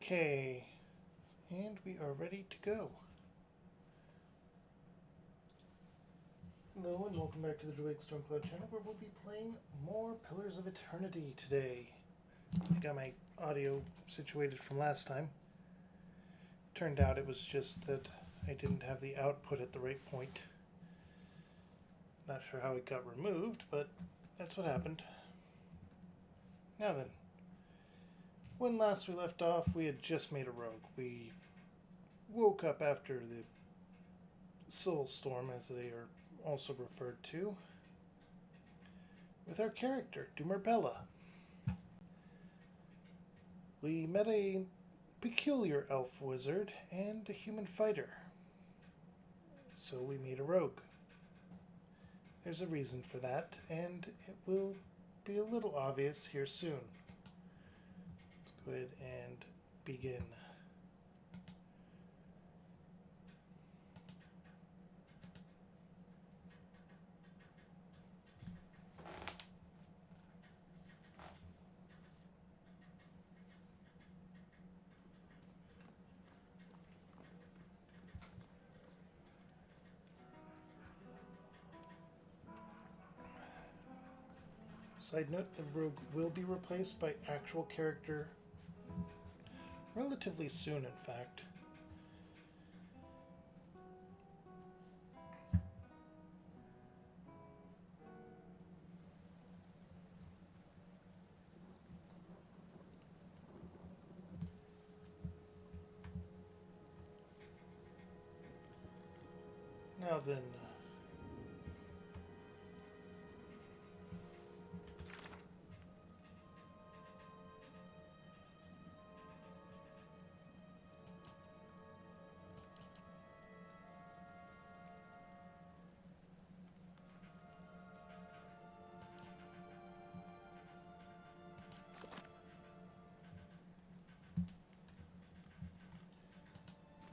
Okay, and we are ready to go. Hello and welcome back to the Druidic Stormcloud channel where we'll be playing more Pillars of Eternity today. I got my audio situated from last time. Turned out it was just that I didn't have the output at the right point. Not sure how it got removed, but that's what happened. Now then, when last we left off, we had just made a rogue. We woke up after the Soul Storm, as they are also referred to, with our character, Dumerbella. We met a peculiar elf wizard and a human fighter, so we made a rogue. There's a reason for that, and it will be a little obvious here soon. Let's go ahead and begin. Side note, the rogue will be replaced by actual character relatively soon, in fact. Now then,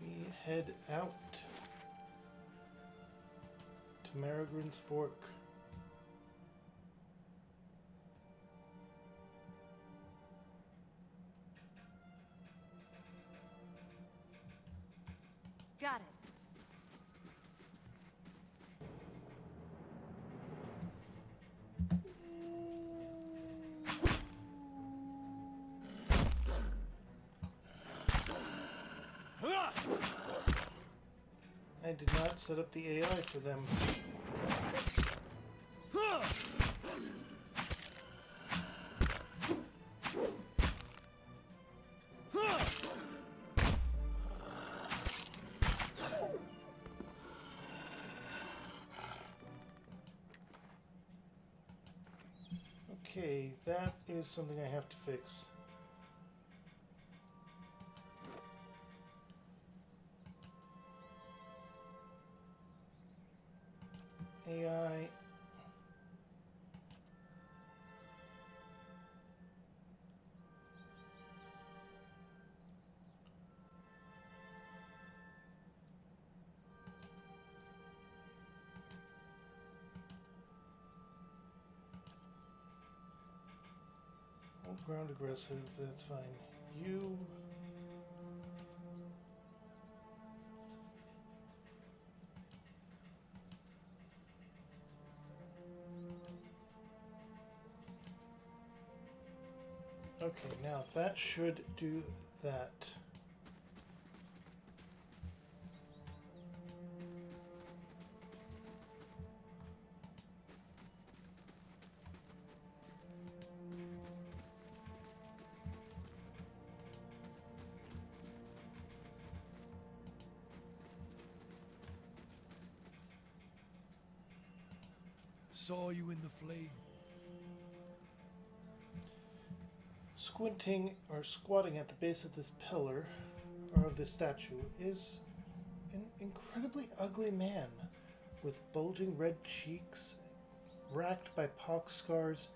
we head out to Maragrin's Fork. Got it. I did not set up the AI for them. Okay, that is something I have to fix. AI. Ground aggressive, that's fine. You. Okay, now that should do that. Saw you in the flame. Squinting or squatting at the base of this pillar, or of this statue, is an incredibly ugly man with bulging red cheeks, racked by pox scars,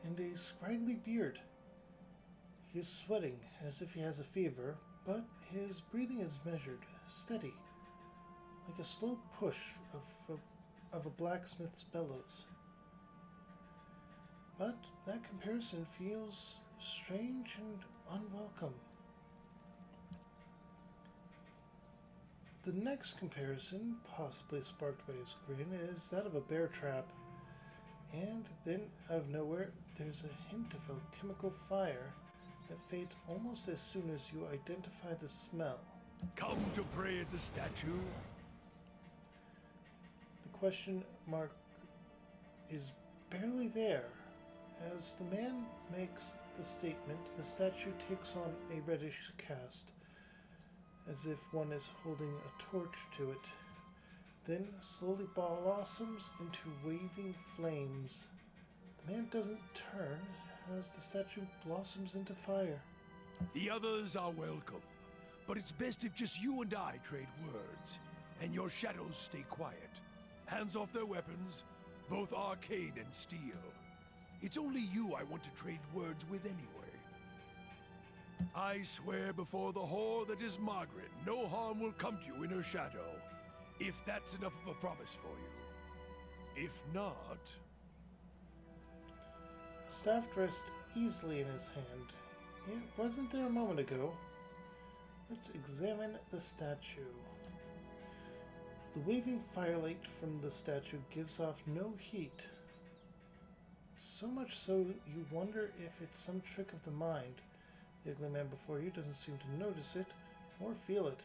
and a scraggly beard. He is sweating as if he has a fever, but his breathing is measured, steady, like a slow push of a blacksmith's bellows. But that comparison feels strange and unwelcome. The next comparison, possibly sparked by his grin, is that of a bear trap. And then, out of nowhere, there's a hint of a chemical fire that fades almost as soon as you identify the smell. Come to pray at the statue? The question mark is barely there. As the man makes the statement, the statue takes on a reddish cast, as if one is holding a torch to it, then slowly blossoms into waving flames. The man doesn't turn as the statue blossoms into fire. The others are welcome, but it's best if just you and I trade words, and your shadows stay quiet. Hands off their weapons, both arcane and steel. It's only you I want to trade words with anyway. I swear before the whore that is Margaret, no harm will come to you in her shadow, if that's enough of a promise for you. If not... Staff dressed easily in his hand. It wasn't there a moment ago. Let's examine the statue. The waving firelight from the statue gives off no heat. So much so you wonder if it's some trick of the mind. The ugly man before you doesn't seem to notice it or feel it,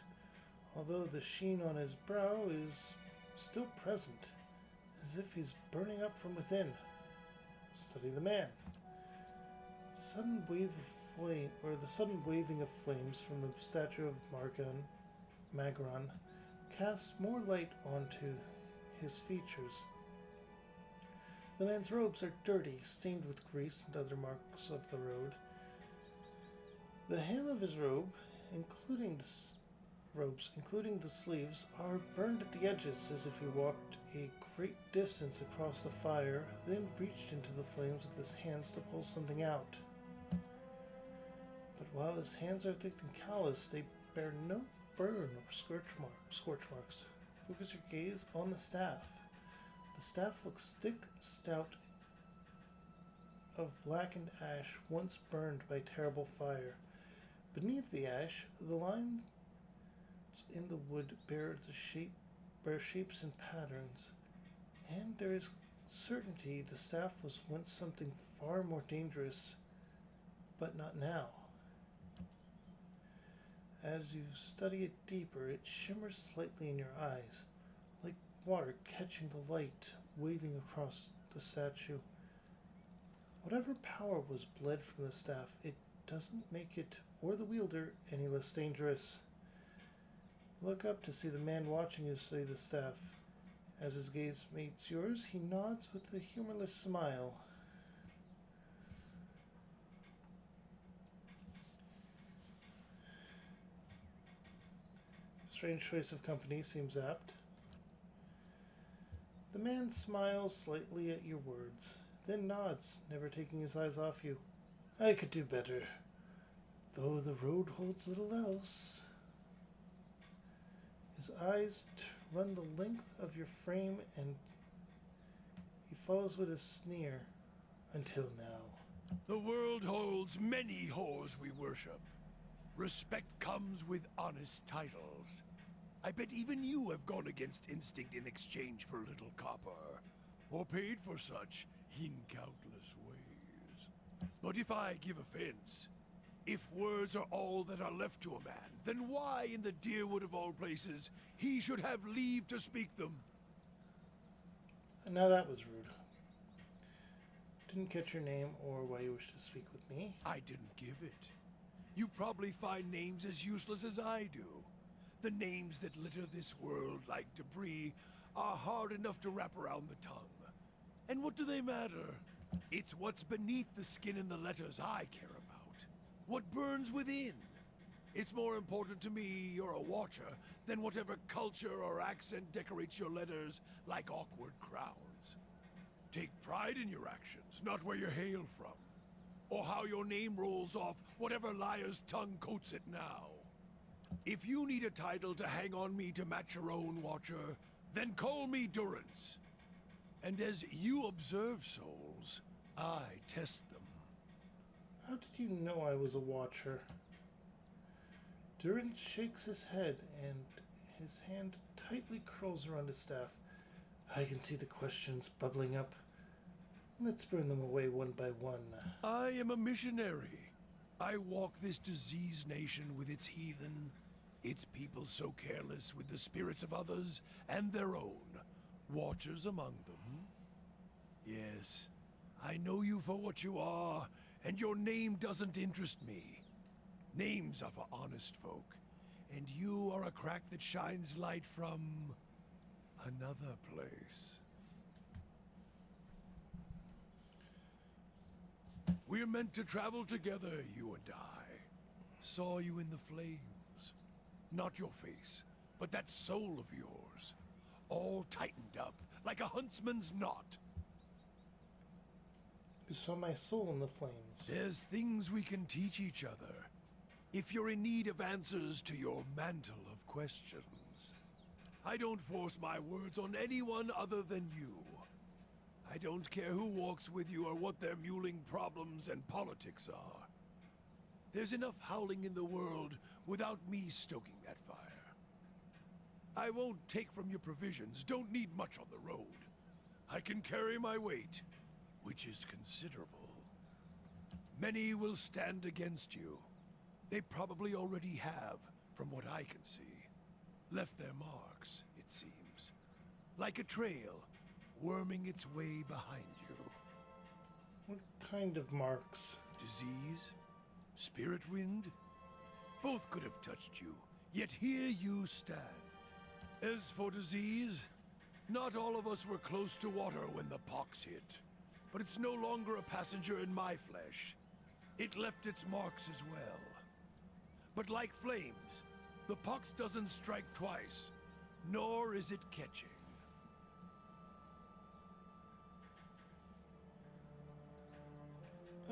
although the sheen on his brow is still present, as if he's burning up from within. Study the man. The sudden waving of flames from the statue of Magron casts more light onto his features. The man's robes are dirty, stained with grease and other marks of the road. The hem of his robe, including the sleeves, are burned at the edges, as if he walked a great distance across the fire, then reached into the flames with his hands to pull something out. But while his hands are thick and callous, they bear no burn or scorch marks. Focus your gaze on the staff. The staff looks thick, stout, of blackened ash once burned by terrible fire. Beneath the ash, the lines in the wood bear shapes and patterns, and there is certainty the staff was once something far more dangerous, but not now. As you study it deeper, it shimmers slightly in your eyes, like water catching the light waving across the statue. Whatever power was bled from the staff, it doesn't make it or the wielder any less dangerous. Look up to see the man watching you study the staff. As his gaze meets yours, he nods with a humorless smile. Strange choice of company seems apt. The man smiles slightly at your words, then nods, never taking his eyes off you. I could do better, though the road holds little else. His eyes run the length of your frame, and he follows with a sneer. Until now. The world holds many whores we worship. Respect comes with honest titles. I bet even you have gone against instinct in exchange for a little copper, or paid for such in countless ways. But if I give offense, if words are all that are left to a man, then why in the Deerwood of all places he should have leave to speak them? And now that was rude. Didn't catch your name or why you wish to speak with me. I didn't give it. You probably find names as useless as I do. The names that litter this world like debris are hard enough to wrap around the tongue. And what do they matter? It's what's beneath the skin and the letters I care about. What burns within. It's more important to me you're a watcher than whatever culture or accent decorates your letters like awkward crowns. Take pride in your actions, not where you hail from, or how your name rolls off whatever liar's tongue coats it now. If you need a title to hang on me to match your own, Watcher, then call me Durance. And as you observe souls, I test them. How did you know I was a watcher? Durance shakes his head, and His hand tightly curls around his staff. I can see the questions bubbling up. Let's burn them away one by one. I am a missionary. I walk this diseased nation with its heathen, its people so careless with the spirits of others and their own, watchers among them. Yes, I know you for what you are, and your name doesn't interest me. Names are for honest folk, and you are a crack that shines light from another place. We're meant to travel together, you and I. Saw you in the flames. Not your face, but that soul of yours. All tightened up, like a huntsman's knot. You saw my soul in the flames. There's things we can teach each other. If you're in need of answers to your mantle of questions. I don't force my words on anyone other than you. I don't care who walks with you or what their muling problems and politics are. There's enough howling in the world without me stoking that fire. I won't take from your provisions, don't need much on the road. I can carry my weight, which is considerable. Many will stand against you. They probably already have, from what I can see. Left their marks, it seems. Like a trail, worming its way behind you. What kind of marks? Disease? Spirit wind? Both could have touched you, yet here you stand. As for disease, not all of us were close to water when the pox hit. But it's no longer a passenger in my flesh. It left its marks as well. But like flames, the pox doesn't strike twice, nor is it catching.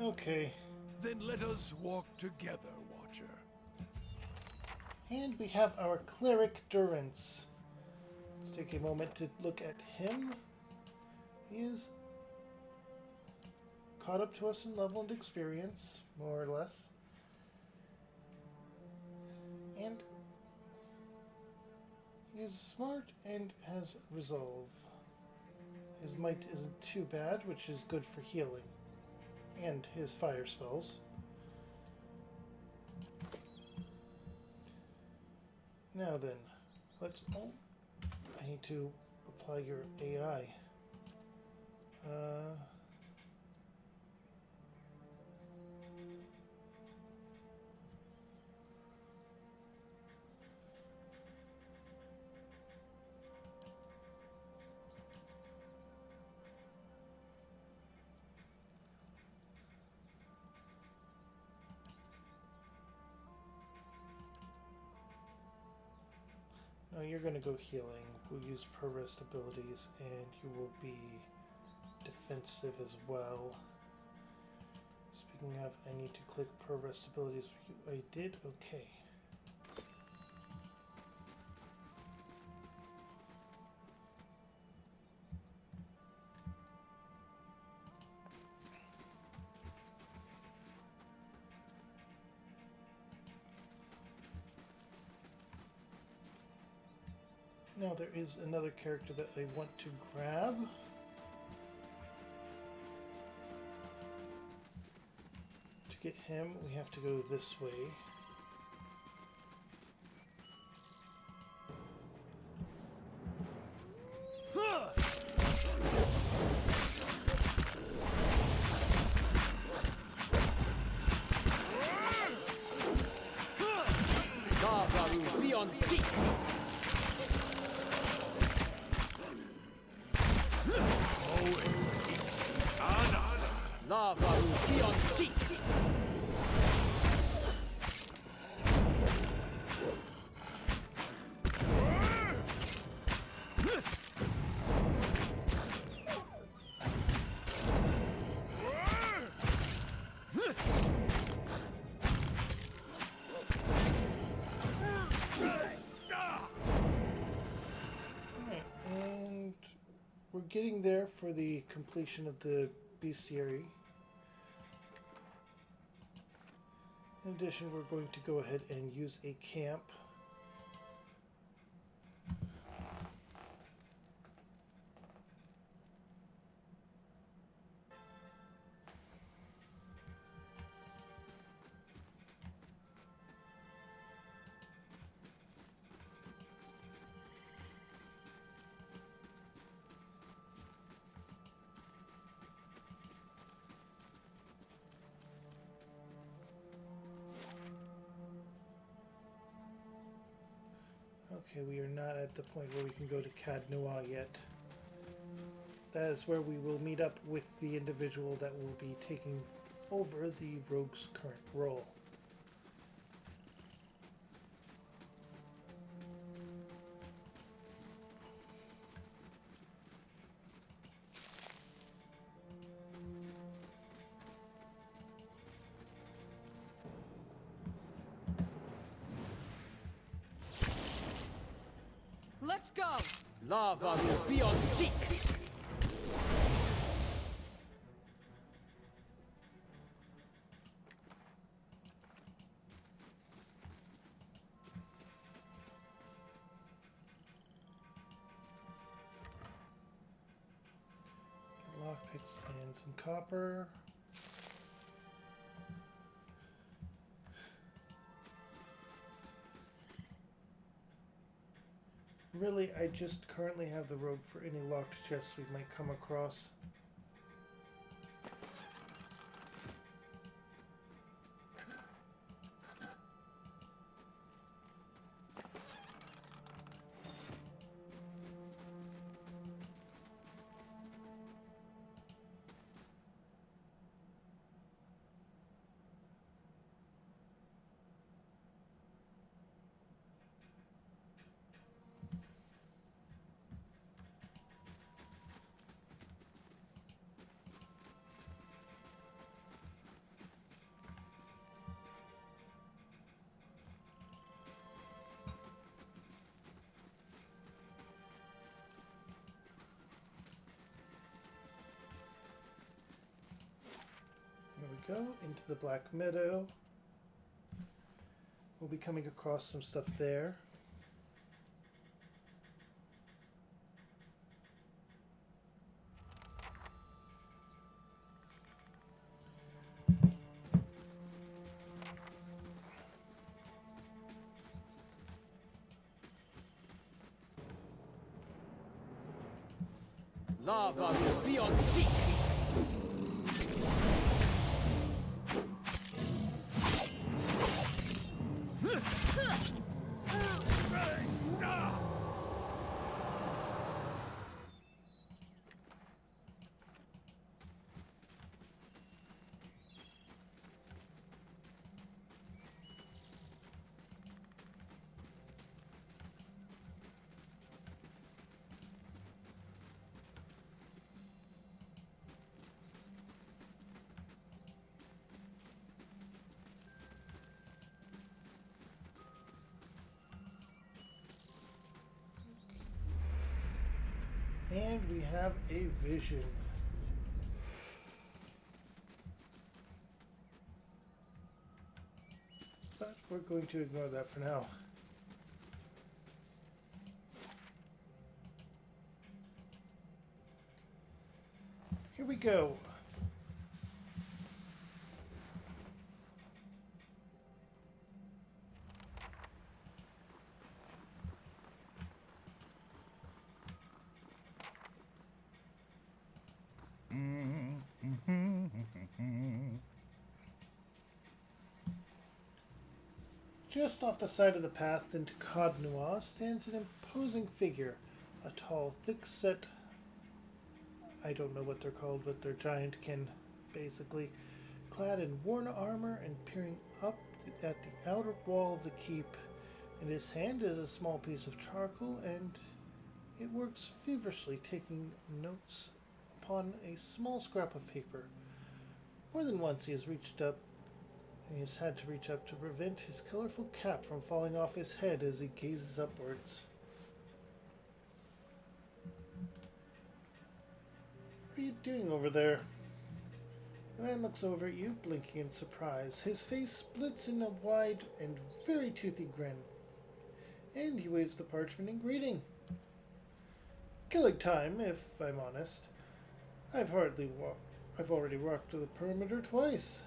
Okay. Then let us walk together, Watcher. And we have our cleric Durance. Let's take a moment to look at him. He is caught up to us in level and experience, more or less. And he is smart and has resolve. His might isn't too bad, which is good for healing. And his fire spells. Now then, let's... Oh, I need to apply your AI. No, you're going to go healing. We'll use per rest abilities, and you will be defensive as well. Speaking of, I need to click per rest abilities for you. I did? Okay. Now there is another character that I want to grab. To get him, we have to go this way. Navaru beyond sea. Navaru beyond sea. We're getting there for the completion of the bestiary. In addition, we're going to go ahead and use a camp Okay, we are not at the point where we can go to Cad Noir yet. That is where we will meet up with the individual that will be taking over the rogue's current role. Let's go! Lava will be on seek! Lockpicks and some copper. Really, I just currently have the rogue for any locked chests we might come across. Here we go, into the Black Meadow. We'll be coming across some stuff there. Lava will be on seek! And we have a vision. But we're going to ignore that for now. Here we go. Just off the side of the path into Cad Noir stands an imposing figure, a tall, thick-set, I don't know what they're called, but they're giantkin, basically, clad in worn armor and peering up at the outer wall of the keep. In his hand is a small piece of charcoal, and it works feverishly, taking notes upon a small scrap of paper. More than once he has reached up. He has had to reach up to prevent his colorful cap from falling off his head as he gazes upwards. What are you doing over there? The man looks over at you, blinking in surprise. His face splits in a wide and very toothy grin, and he waves the parchment in greeting. Killing time, if I'm honest. I've already walked to the perimeter twice.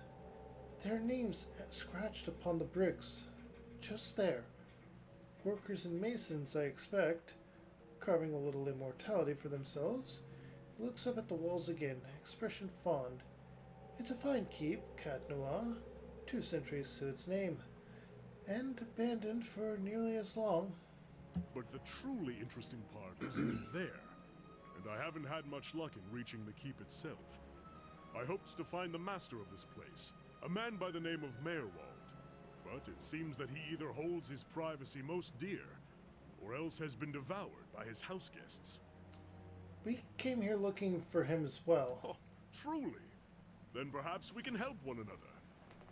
Their names scratched upon the bricks. Just there. Workers and masons, I expect, carving a little immortality for themselves. He looks up at the walls again, expression fond. It's a fine keep, Cad Noir. 2 centuries to its name. And abandoned for nearly as long. But the truly interesting part is in there, and I haven't had much luck in reaching the keep itself. I hoped to find the master of this place, a man by the name of Meerwald, but it seems that he either holds his privacy most dear, or else has been devoured by his house guests. We came here looking for him as well. Oh, truly? Then perhaps we can help one another.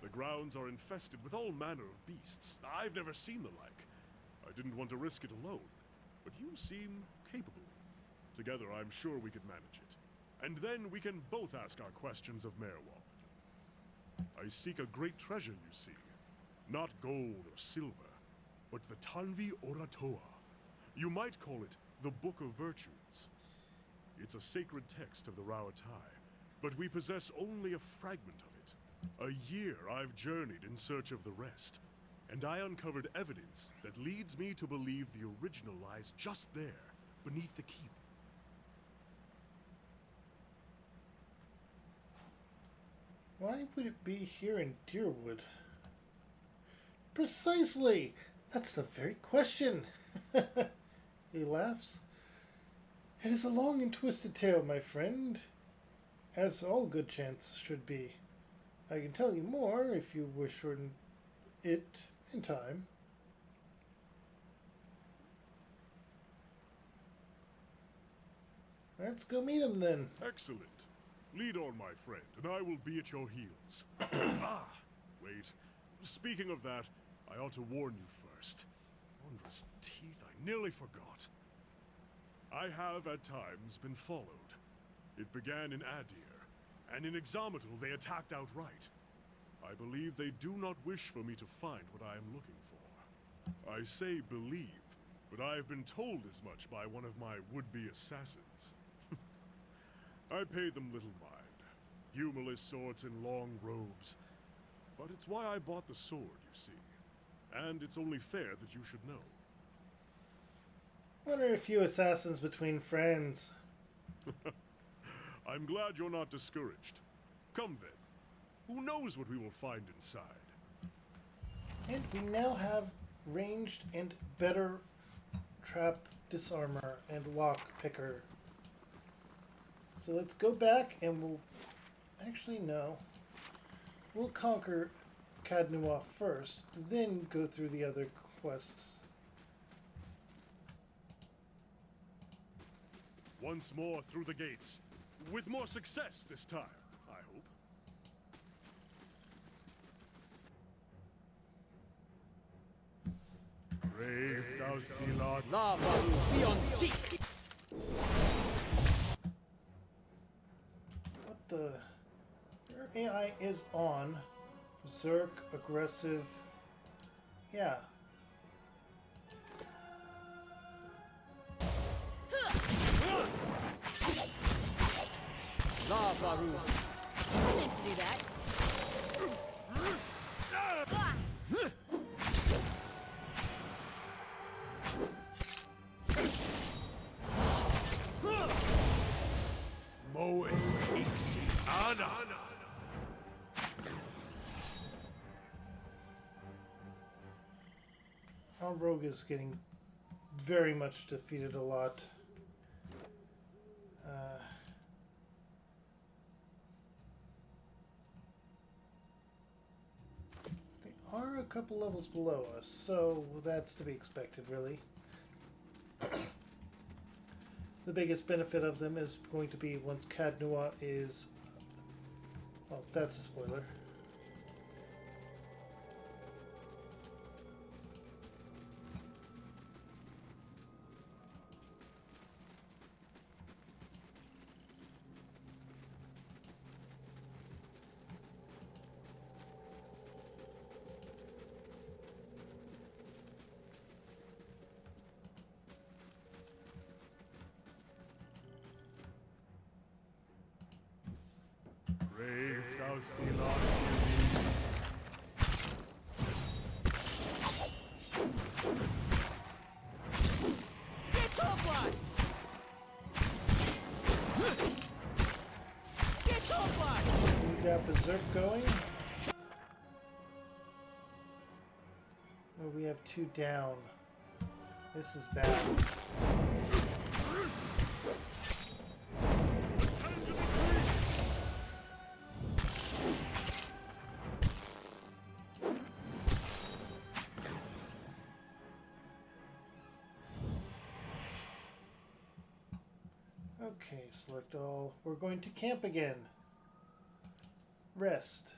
The grounds are infested with all manner of beasts. I've never seen the like. I didn't want to risk it alone, but you seem capable. Together, I'm sure we could manage it. And then we can both ask our questions of Meerwald. I seek a great treasure, you see. Not gold or silver, but the Tanvi Oratoa. You might call it the Book of Virtues. It's a sacred text of the Rauatai, but we possess only a fragment of it. A year I've journeyed in search of the rest, and I uncovered evidence that leads me to believe the original lies just there, beneath the keep. Why would it be here in Deerwood? Precisely! That's the very question! He laughs. It is a long and twisted tale, my friend, as all good chants should be. I can tell you more if you wish for it in time. Let's go meet him then. Excellent. Lead on, my friend, and I will be at your heels. Wait. Speaking of that, I ought to warn you first. Wondrous teeth, I nearly forgot. I have, at times, been followed. It began in Adir, and in Exometal they attacked outright. I believe they do not wish for me to find what I am looking for. I say believe, but I have been told as much by one of my would-be assassins. I pay them little mind. Humorless sorts in long robes. But it's why I bought the sword, you see. And it's only fair that you should know. What are a few assassins between friends? I'm glad you're not discouraged. Come then. Who knows what we will find inside? And we now have ranged and better trap disarmor and lock picker. So let's go back and we'll... Actually, no. We'll conquer Cadnua first, then go through the other quests. Once more through the gates. With more success this time, I hope. Brave Dalfilad. Lava will be on seek. What the... Your AI is on. Berserk, aggressive... Yeah. Lava room. I meant to do that. Moe Ixi Ana. Our rogue is getting very much defeated a lot. They are a couple levels below us, so that's to be expected, really. The biggest benefit of them is going to be once Cadnua is... Well, that's a spoiler. Brave Dalfilad. Get off one. Get off one. We got Berserk going. Oh, we have two down. This is bad. Okay, select all. We're going to camp again. Rest.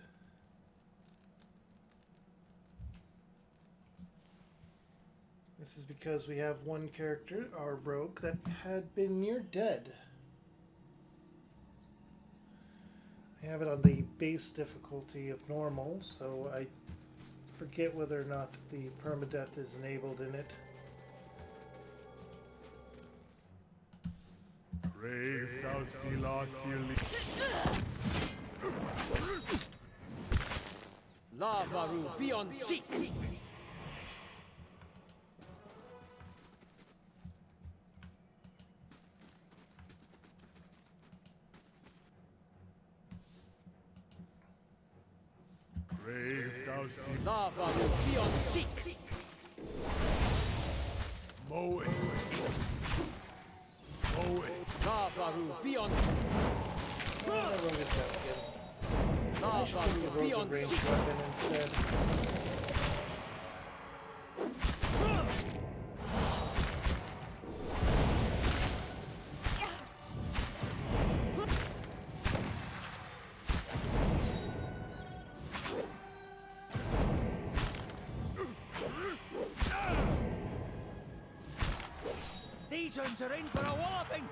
This is because we have one character, our rogue, that had been near dead. I have it on the base difficulty of normal, so I forget whether or not the permadeath is enabled in it. Brave thou La Varu, be on seek! Brave thou La Varu, be on seek! Mow it. Mow it. La Varu, be on... Oh, I won't get that again. La I should give the Varu, be rogue a on ranged seek! weapon instead. These ones are in for a walloping!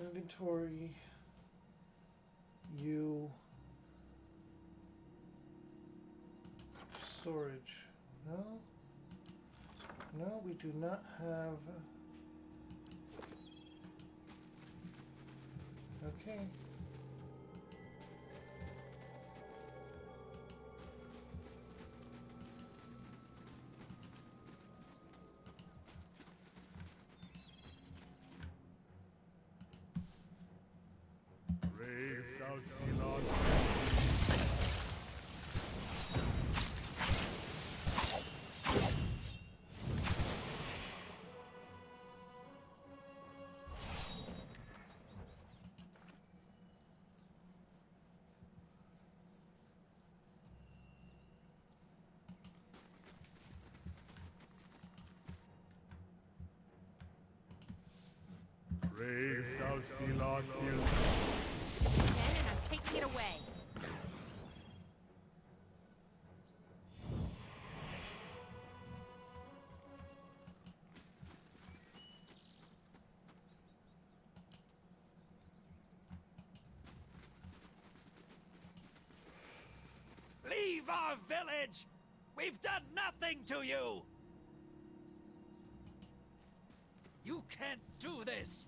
Inventory. You. Storage. No? No, we do not have... Okay. brave thou Ceylon. Brave thou Ceylon. Again, and I'm taking it away. Leave our village! We've done nothing to you! You can't do this!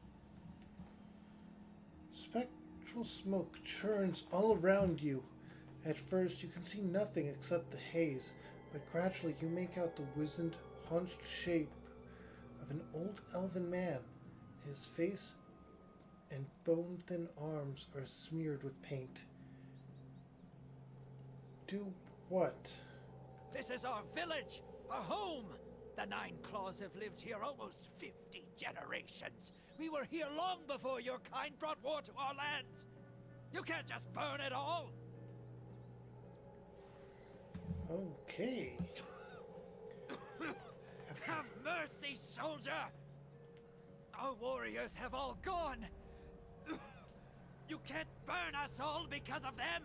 Spectral smoke churns all around you. At first, you can see nothing except the haze, but gradually you make out the wizened, hunched shape of an old elven man. His face and bone-thin arms are smeared with paint. Do what? This is our village, our home! The Nine Claws have lived here almost 50 generations. We were here long before your kind brought war to our lands. You can't just burn it all! Okay. Have mercy, soldier! Our warriors have all gone! You can't burn us all because of them!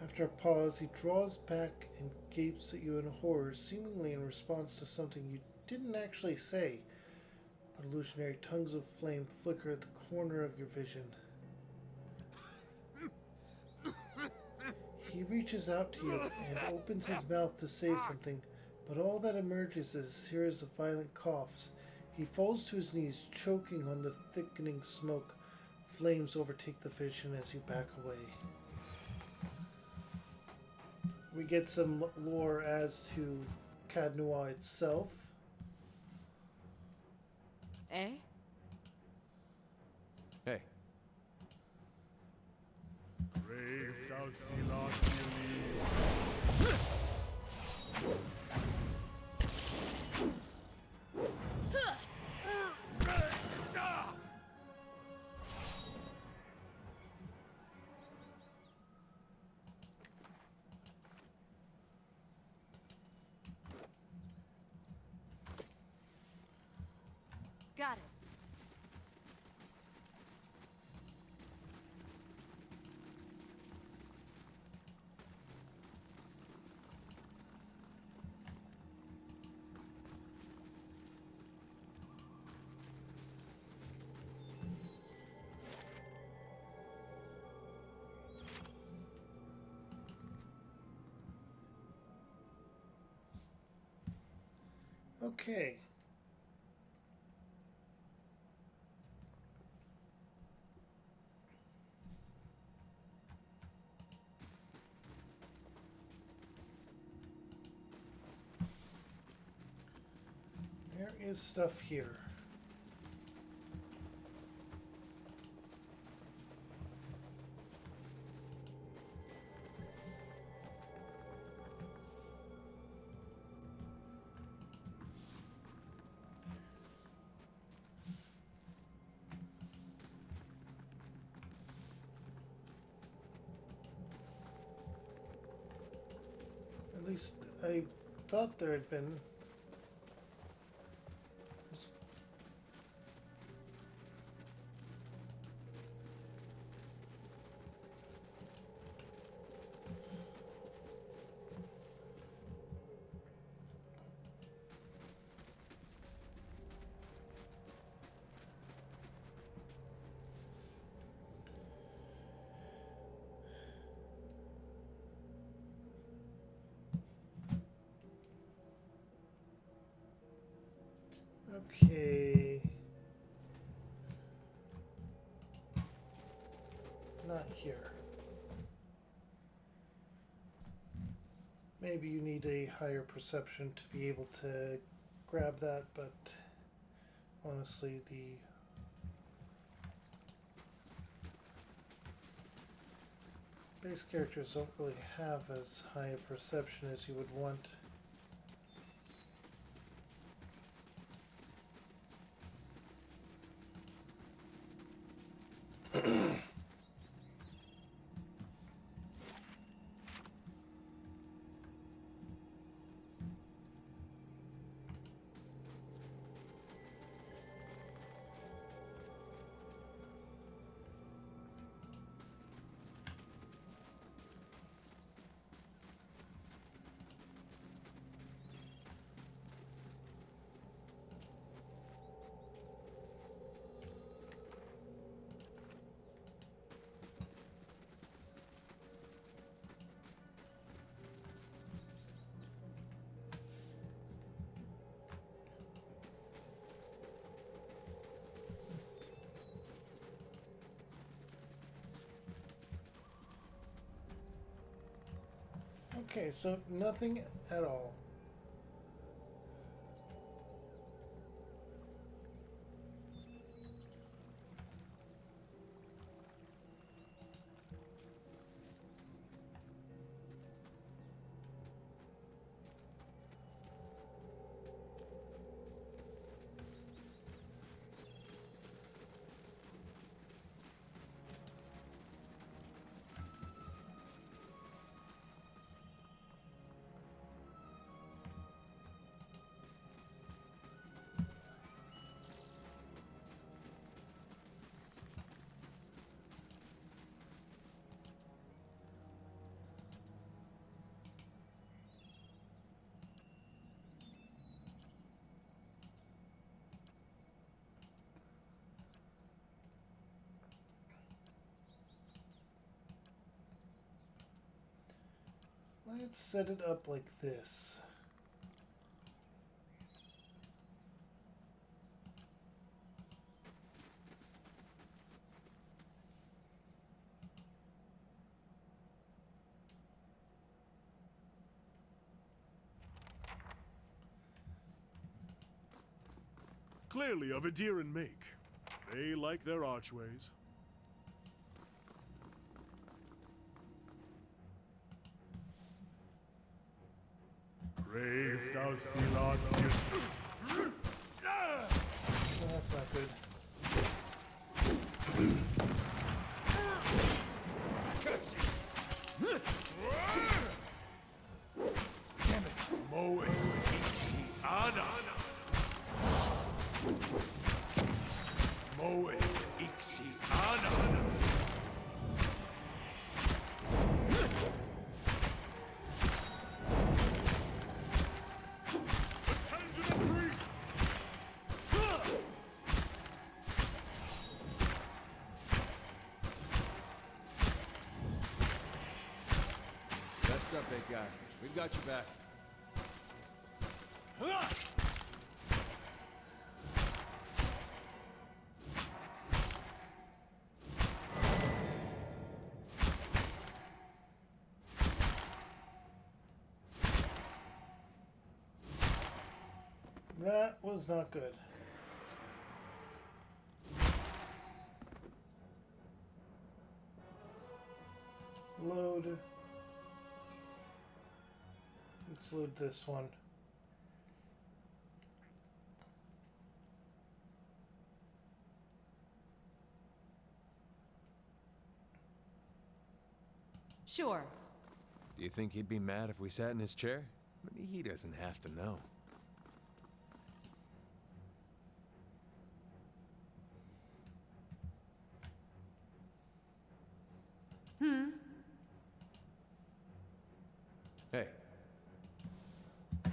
After a pause, he draws back and gapes at you in horror, seemingly in response to something you didn't actually say. But illusionary tongues of flame flicker at the corner of your vision. He reaches out to you and opens his mouth to say something, but all that emerges is a series of violent coughs. He falls to his knees, choking on the thickening smoke. Flames overtake the vision as you back away. We get some lore as to Cadnua itself. Eh? Got it. Okay. There is stuff here. At least I thought there had been. Okay. Not here. Maybe you need a higher perception to be able to grab that, but honestly, the base characters don't really have as high a perception as you would want. Okay, so nothing at all. Let's set it up like this. Clearly of Adiran make. They like their archways. Brave thou Philod. Well, that's not good. Damn it. Moe Ixi Ana. Moe Ixi Ana. Attend to the priest! Rest up, big guy. We've got your back. That was not good. Load. Let's load this one. Sure. Do you think he'd be mad if we sat in his chair? I mean, he doesn't have to know. Hey,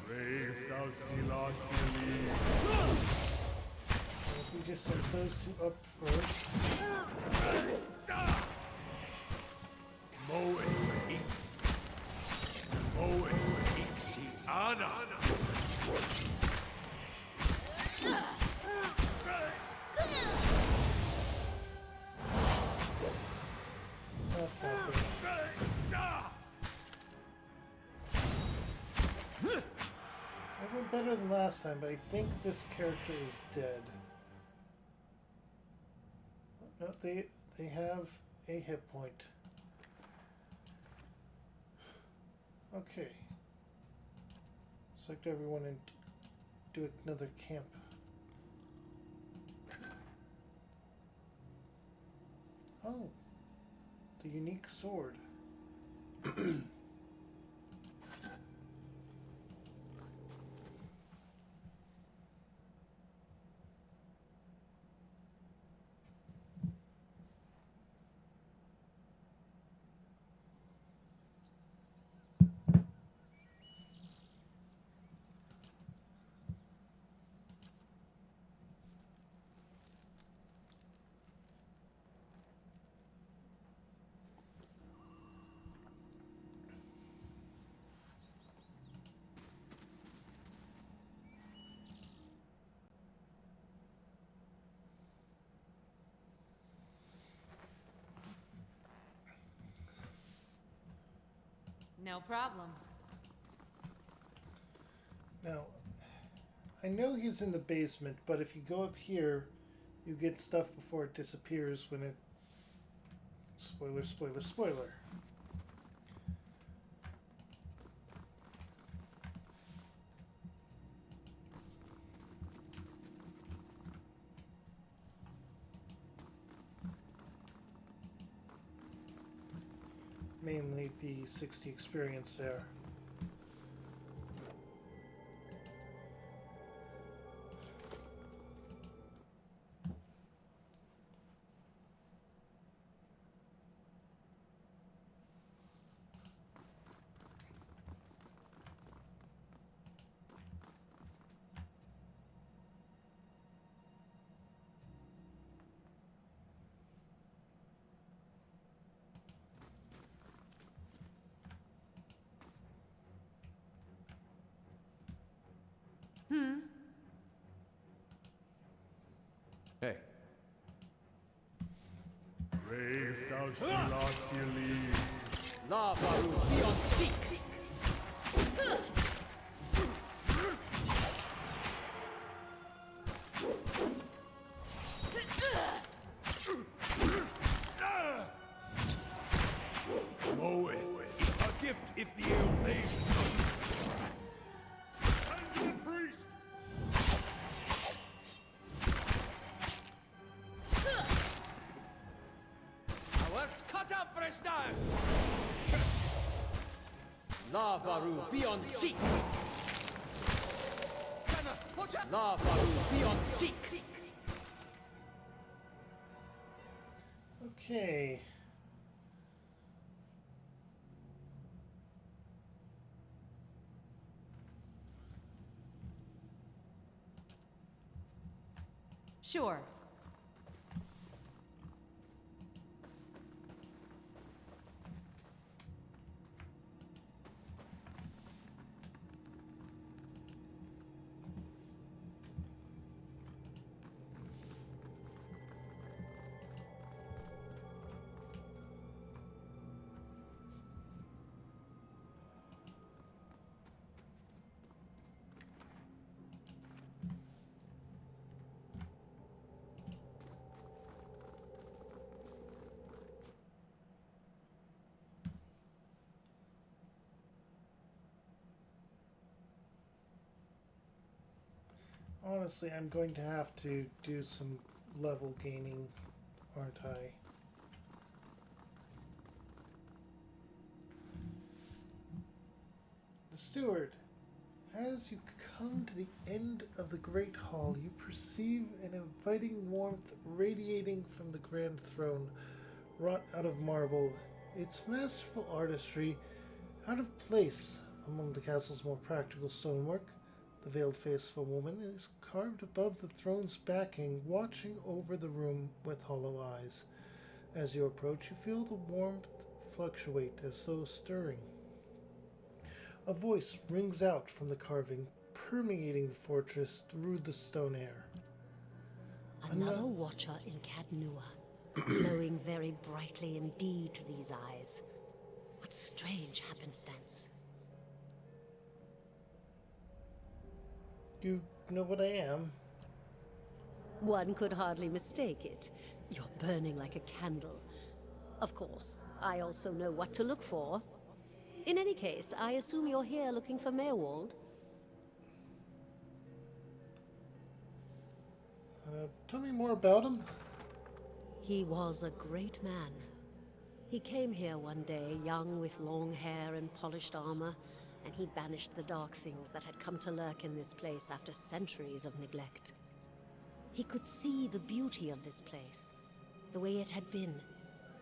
Brave thou Philod. If we just set those two up first. Moe Ixi Ana. That's not good. That went better than last time, but I think this character is dead. No, they have a hit point. Okay. Select everyone and do another camp. Oh, the unique sword. No problem. Now, I know he's in the basement, but if you go up here, you get stuff before it disappears when it... Spoiler, spoiler, spoiler. Mainly the 60 experience there. hey. Brave thou Philod. La Varu, be on seek! Moe, a gift if the Elthasian doesn't. hearts cut out for us now! Lavaru, be on seek! Watch out! Lavaru, be on seek! Okay. Sure. Honestly, I'm going to have to do some level gaining, aren't I? The steward, as you come to the end of the Great Hall, you perceive an inviting warmth radiating from the Grand Throne, wrought out of marble, its masterful artistry out of place among the castle's more practical stonework. The veiled face of a woman is carved above the throne's backing, watching over the room with hollow eyes. As you approach, you feel the warmth fluctuate as though stirring. A voice rings out from the carving, permeating the fortress through the stone air. Another watcher in Cadnua, glowing very brightly indeed to these eyes. What strange happenstance. You know what I am? One could hardly mistake it. You're burning like a candle. Of course, I also know what to look for. In any case, I assume you're here looking for Maywald? Tell me more about him. He was a great man. He came here one day, young with long hair and polished armor, and he banished the dark things that had come to lurk in this place after centuries of neglect. He could see the beauty of this place, the way it had been,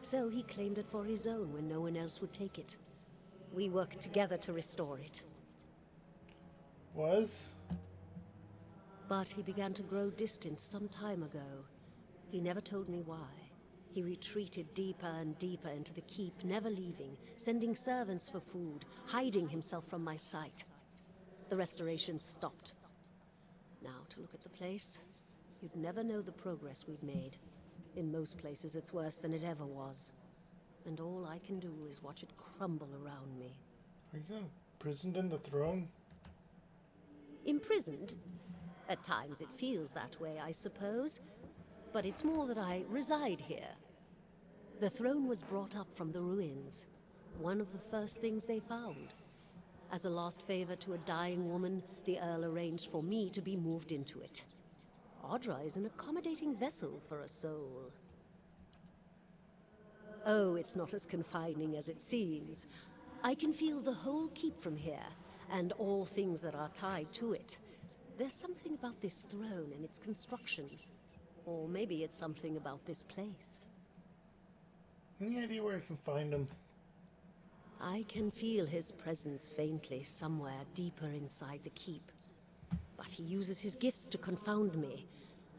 so he claimed it for his own when no one else would take it. We worked together to restore it. Was? But he began to grow distant some time ago. He never told me why. He retreated deeper and deeper into the keep, never leaving, sending servants for food, hiding himself from my sight. The restoration stopped. Now, to look at the place, you'd never know the progress we've made. In most places, it's worse than it ever was. And all I can do is watch it crumble around me. Are you imprisoned in the throne? Imprisoned? At times it feels that way, I suppose. But it's more that I reside here. The throne was brought up from the ruins. One of the first things they found. As a last favor to a dying woman, the Earl arranged for me to be moved into it. Audra is an accommodating vessel for a soul. Oh, it's not as confining as it seems. I can feel the whole keep from here, and all things that are tied to it. There's something about this throne and its construction. Or maybe it's something about this place. Any idea where I can find him? I can feel his presence faintly somewhere deeper inside the keep. But he uses his gifts to confound me,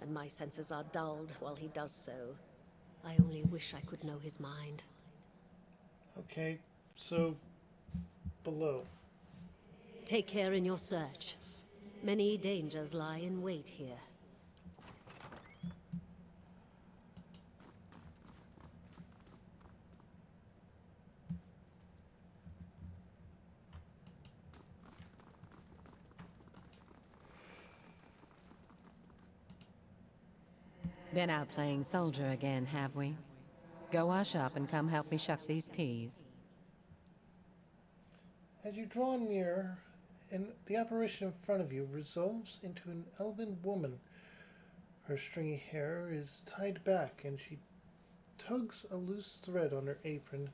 and my senses are dulled while he does so. I only wish I could know his mind. Okay, so below. Take care in your search. Many dangers lie in wait here. Been out playing soldier again, have we? Go wash up and come help me shuck these peas. As you draw near, and the apparition in front of you resolves into an elven woman. Her stringy hair is tied back, and she tugs a loose thread on her apron.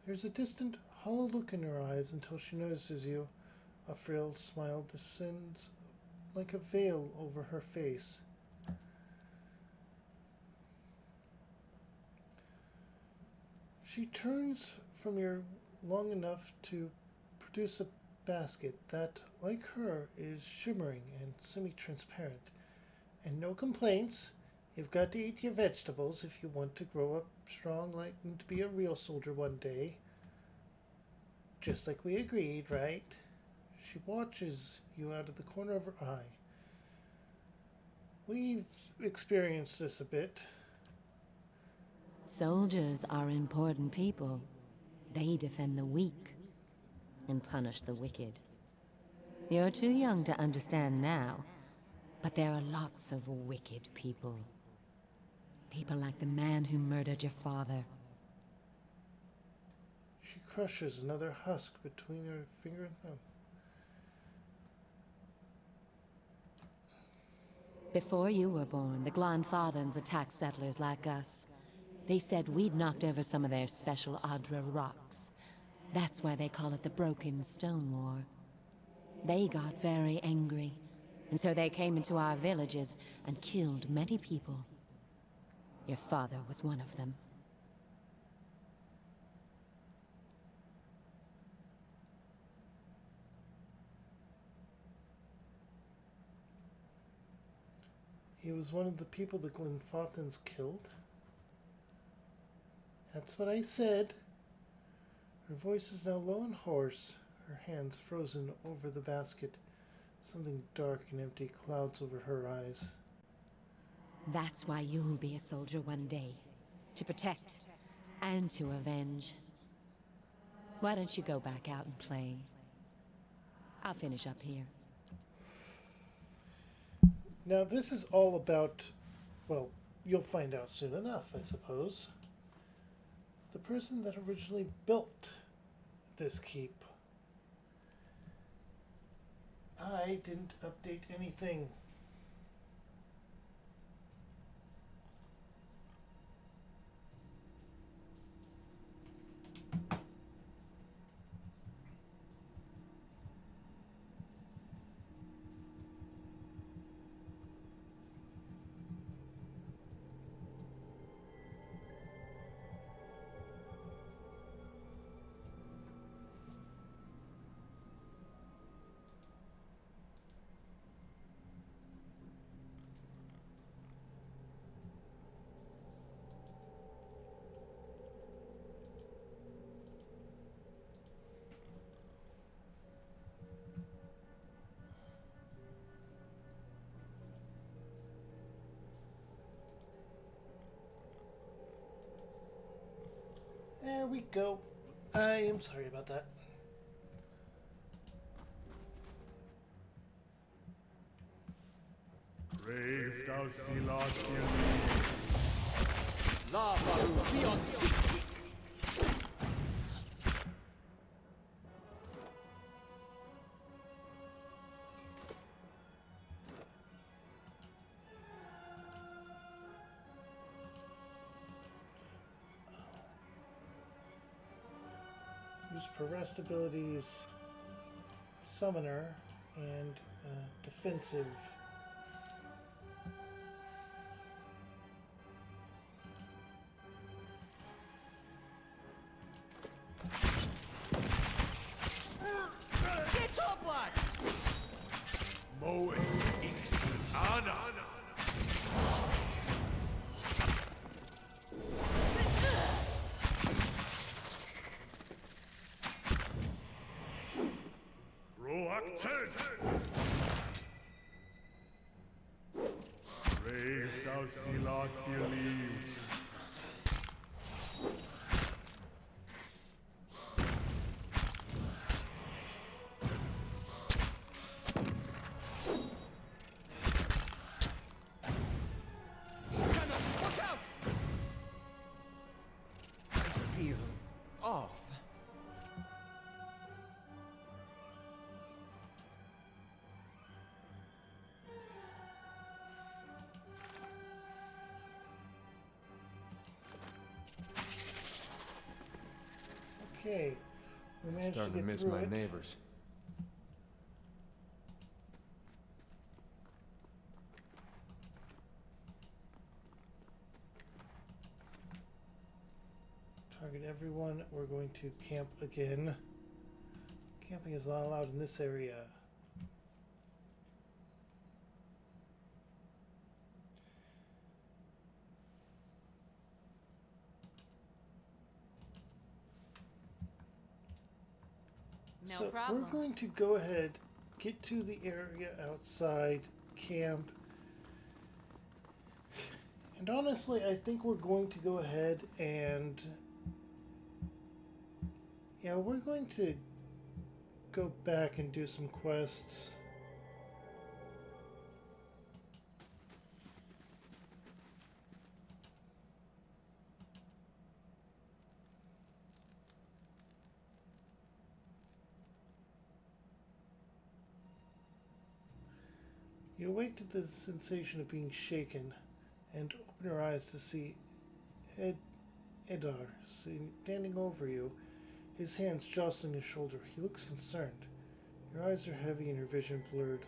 There's a distant, hollow look in her eyes until she notices you. A frail smile descends like a veil over her face. She turns from you long enough to produce a basket that, like her, is shimmering and semi-transparent. And no complaints. You've got to eat your vegetables if you want to grow up strong like and to be a real soldier one day. Just like we agreed, right? She watches you out of the corner of her eye. We've experienced this a bit. Soldiers are important people. They defend the weak and punish the wicked. You're too young to understand now, but there are lots of wicked people. People like the man who murdered your father. She crushes another husk between her finger and thumb. Before you were born, the Glanfathans attacked settlers like us. They said we'd knocked over some of their special Adra rocks. That's why they call it the Broken Stone War. They got very angry, and so they came into our villages and killed many people. Your father was one of them. He was one of the people the Glenfathans killed? That's what I said. Her voice is now low and hoarse, her hands frozen over the basket. Something dark and empty clouds over her eyes. That's why you'll be a soldier one day. To protect and to avenge. Why don't you go back out and play? I'll finish up here. Now this is all about, well, you'll find out soon enough, I suppose. The person that originally built this keep. I didn't update anything. There we go. I am sorry about that. Brave Dalfilas, La Faru, be on seek! Use per rest abilities, summoner, and defensive. Get up, lad! Moe Ixi Ana. Roak 10! Brave Dalfilas, believes. Watch out! I feel off. Okay, we managed Starting to to get miss through my it. neighbors. Target everyone. We're going to camp again. Camping is not allowed in this area. No So problem. we're going to go ahead, get to the area outside, camp. And honestly, I think we're going to go ahead and... Yeah, we're going to go back and do some quests. You awake to the sensation of being shaken and open your eyes to see Edar standing over you, his hands jostling his shoulder. He looks concerned. Your eyes are heavy and your vision blurred.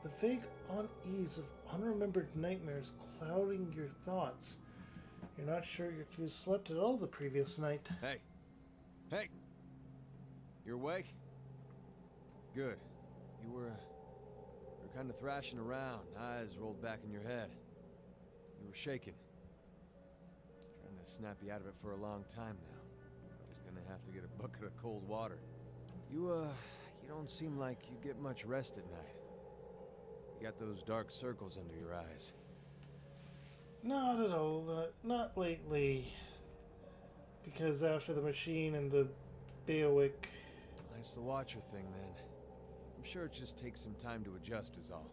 The vague unease of unremembered nightmares clouding your thoughts. You're not sure if you slept at all the previous night. Hey! Hey! You awake? Good. You were kind of thrashing around, eyes rolled back in your head. You were shaking. Trying to snap you out of it for a long time now. Just gonna have to get a bucket of cold water. You don't seem like you get much rest at night. You got those dark circles under your eyes. Not at all. Not lately. Because after the machine and the Baowick... It's the Watcher thing, then. I'm sure it just takes some time to adjust is all.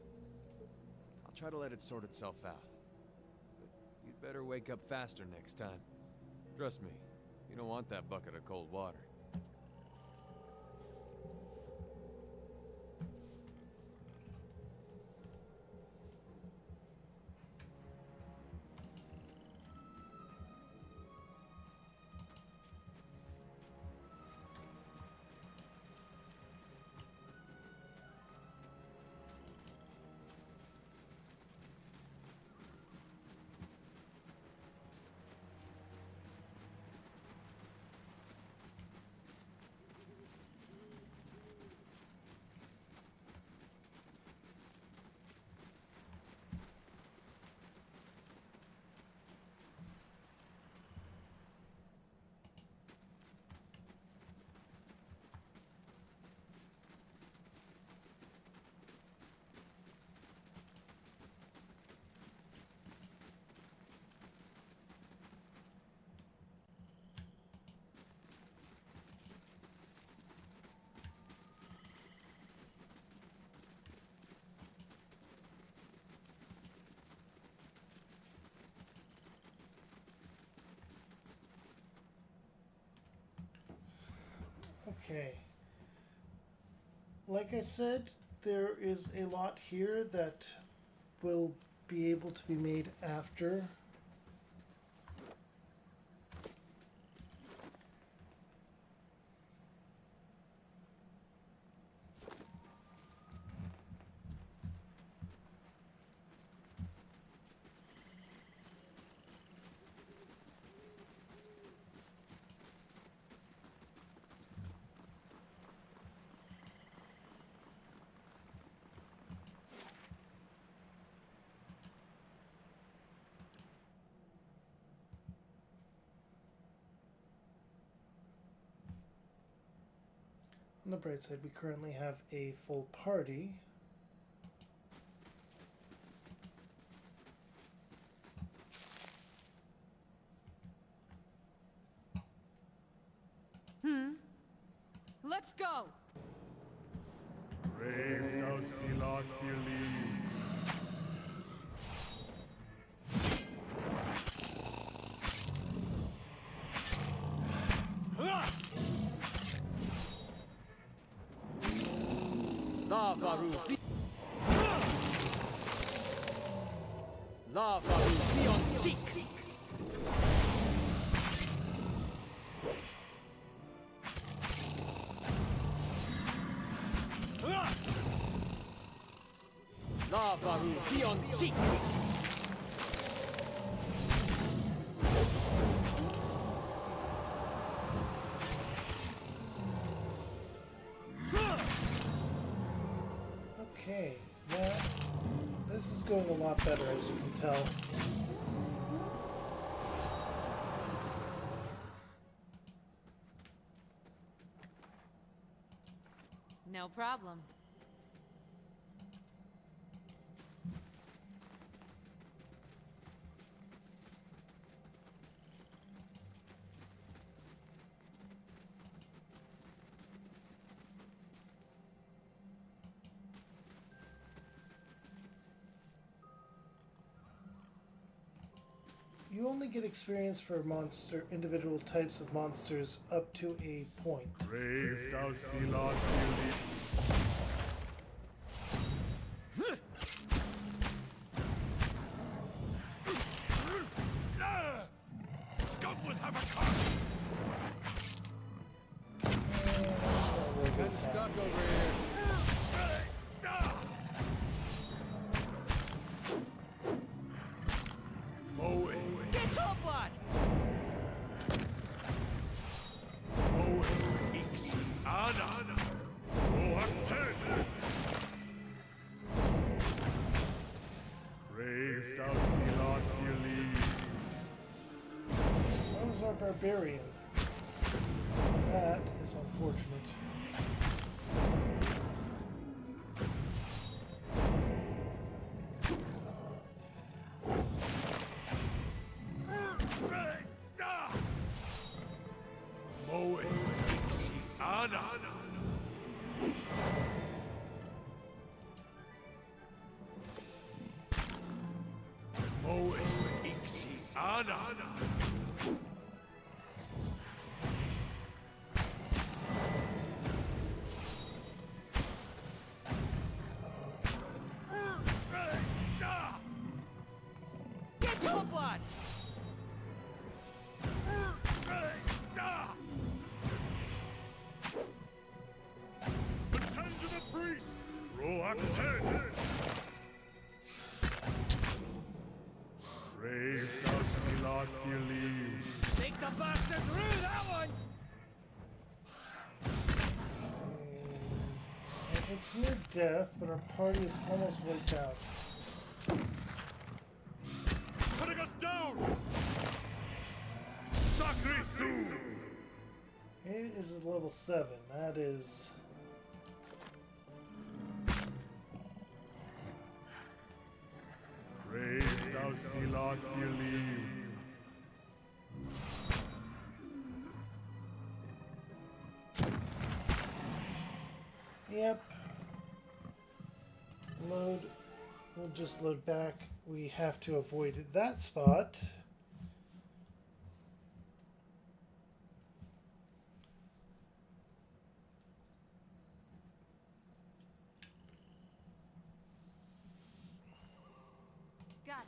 I'll try to let it sort itself out. But you'd better wake up faster next time. Trust me, you don't want that bucket of cold water. Okay. Like I said, there is a lot here that will be able to be made after. On the bright side, we currently have a full party. Let's go! Braved out Philophili. Lavaru. Lavaru beyond seek. Lavaru beyond seek. Okay, yeah, this is going a lot better, as you can tell. No problem. You only get experience for individual types of monsters up to a point. Brave Dalfilad Scum will have a curse! Kinda stuck over here. Moe. Get your blood! Moe. Ixi. Ana. Rohan-ten! Brave Dalfilad So is our barbarian. That is unfortunate. Moe. Ixi. Ana. Moe. Ixi. Ana. Get your blood! Attend to the priest! Rohan-ten! Brave Dalfilad Think the bastard through that one! It's near death, but our party is almost wiped out. Putting us down! Sacre Thu! It is a level 7. That is... Brave Dalfilad Yep. Load. We'll just load back. We have to avoid that spot. Got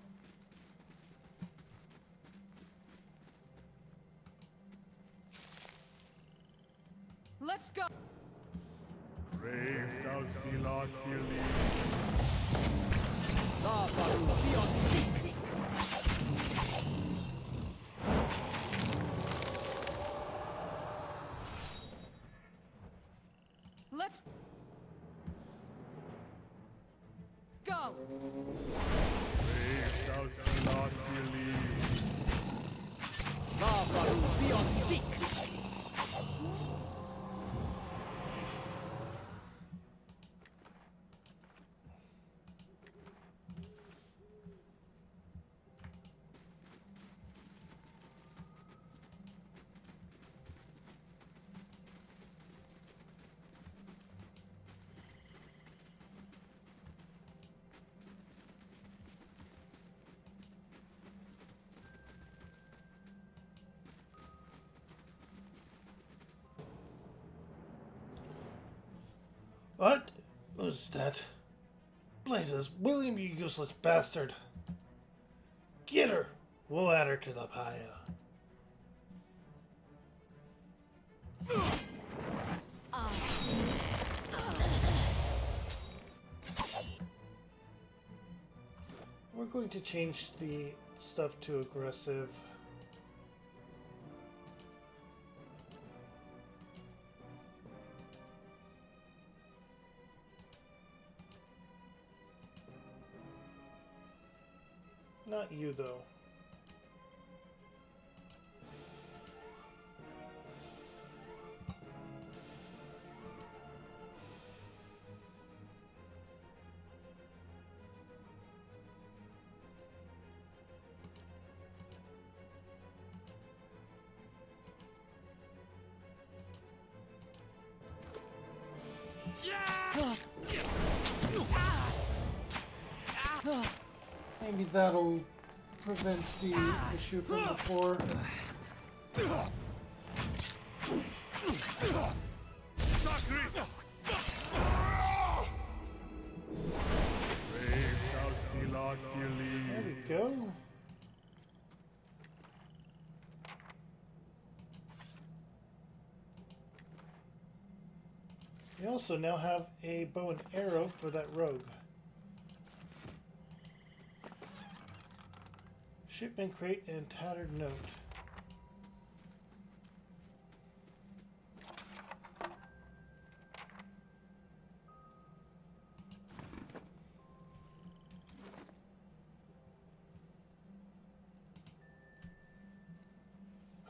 it. Let's go. Brave Dalfilad Lavaru beyond seek. Let's go. Brave Dalfilad Lavaru beyond seek. What was that? Blazes, William, you useless bastard. Get her. We'll add her to the pile. going to change the stuff to aggressive. Not you, though. Maybe that'll prevent the issue from before. Sacre! There we go. We also now have a bow and arrow for that rogue. Shipment crate and tattered note.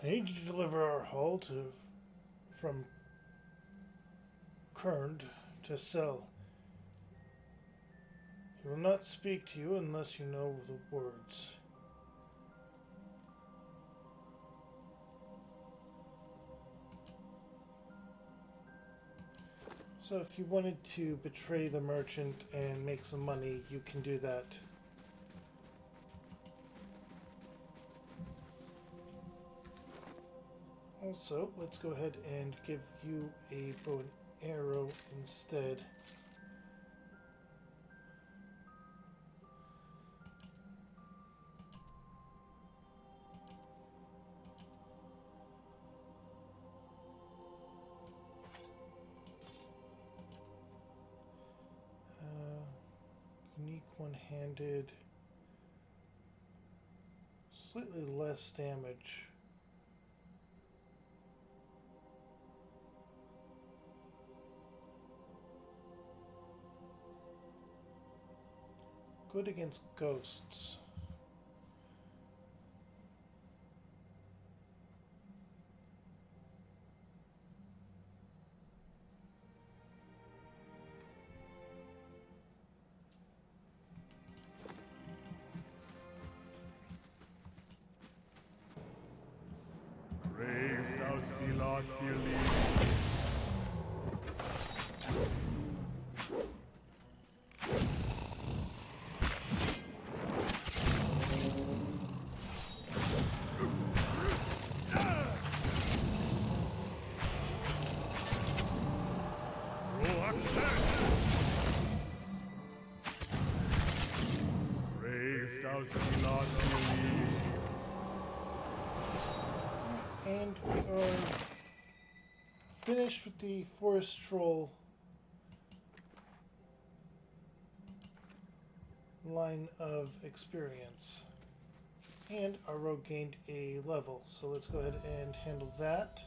I need you to deliver our hull from Kern to Sel. He will not speak to you unless you know the words. So if you wanted to betray the merchant and make some money, you can do that. Also, let's go ahead and give you a bow and arrow instead. Unique one-handed, slightly less damage. Good against ghosts. Brave thou Thilad Thirli. Brave thou Thilad Thirli. And we are finished with the forest troll line of experience. And our rogue gained a level, so let's go ahead and handle that.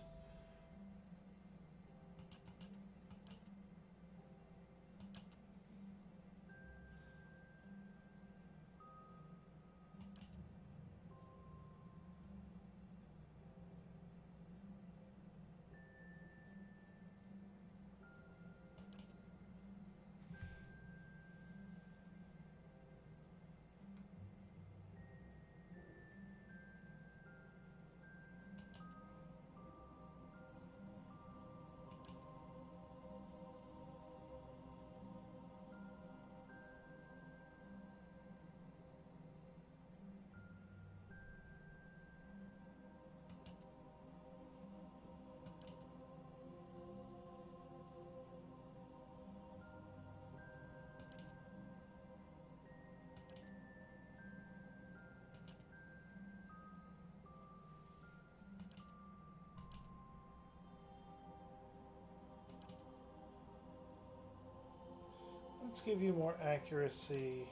Let's give you more accuracy.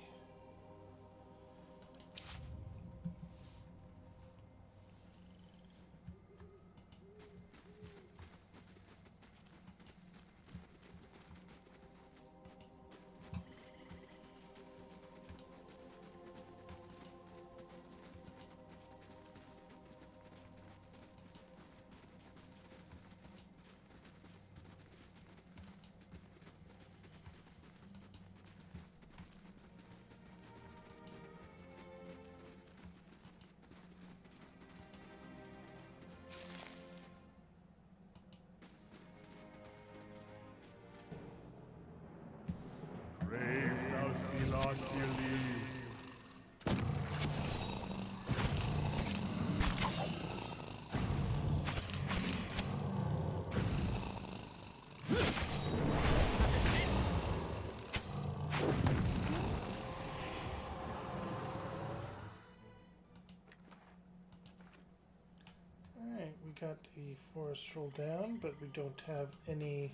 the forest roll down, but we don't have any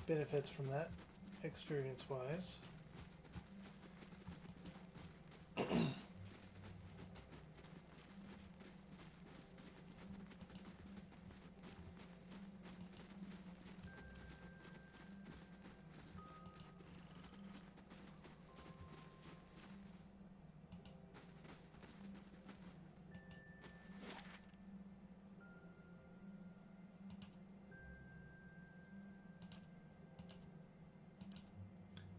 benefits from that experience-wise.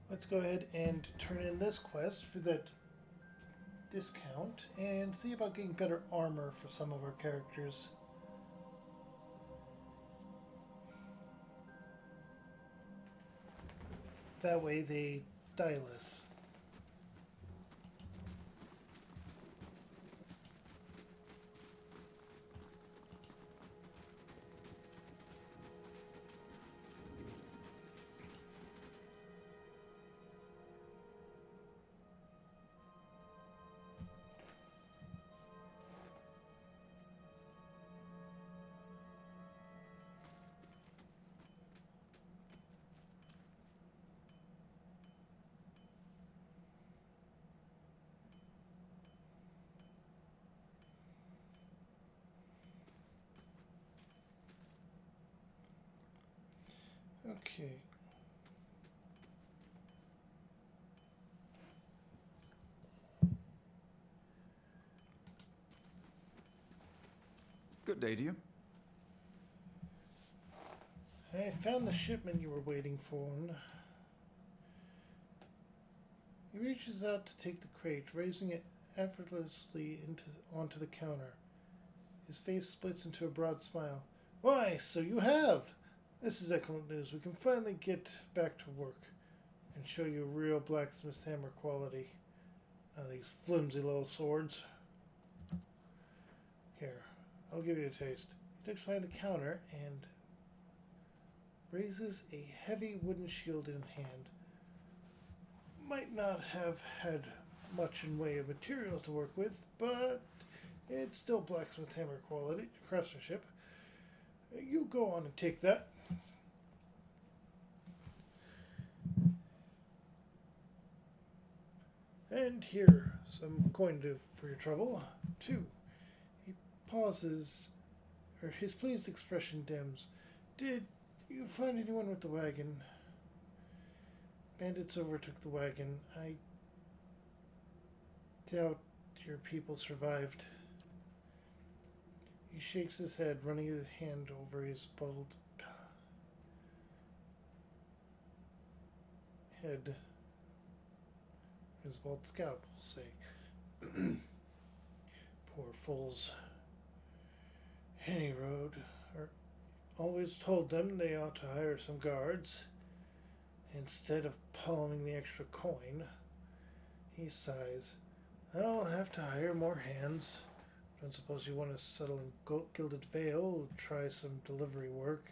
Let's go ahead and turn in this quest for that discount and see about getting better armor for some of our characters. That way they die less. Okay. Good day to you. I found the shipment you were waiting for. He reaches out to take the crate, raising it effortlessly onto the counter. His face splits into a broad smile. Why, so you have! This is excellent news. We can finally get back to work and show you real blacksmith's hammer quality. These flimsy little swords. Here, I'll give you a taste. He takes behind the counter and raises a heavy wooden shield in hand. Might not have had much in way of materials to work with, but it's still blacksmith hammer quality, craftsmanship. You go on and take that. And here, some coin for your trouble. 2. He pauses, or his pleased expression dims. Did you find anyone with the wagon? Bandits overtook the wagon. I doubt your people survived. He shakes his head, running his hand over his bald head. His bald scalp, we'll say. Poor fools. Any road. Always told them they ought to hire some guards. Instead of palming the extra coin, he sighs. I'll have to hire more hands. Don't suppose you want to settle in Gilded Vale, try some delivery work.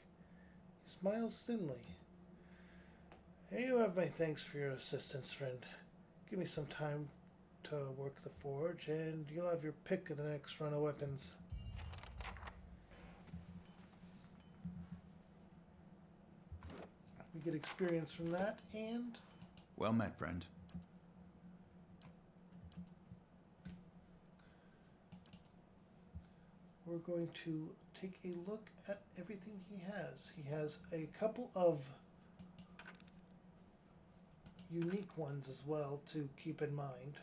He smiles thinly. You have my thanks for your assistance, friend. Give me some time to work the forge, and you'll have your pick of the next run of weapons. We get experience from that, and... Well met, friend. We're going to take a look at everything he has. He has a couple of unique ones as well to keep in mind.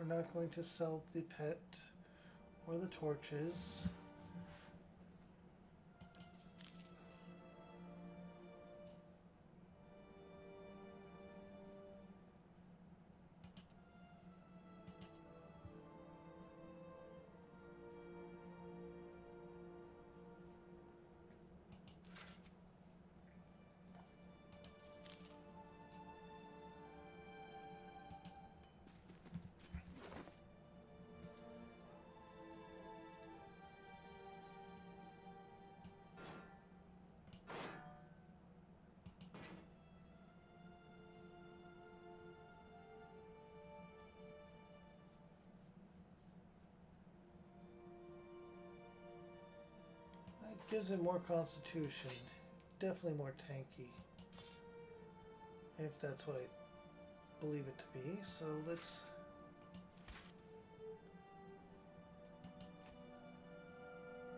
we're not going to sell the pet or the torches. It gives it more constitution. Definitely more tanky. If that's what I believe it to be. So let's...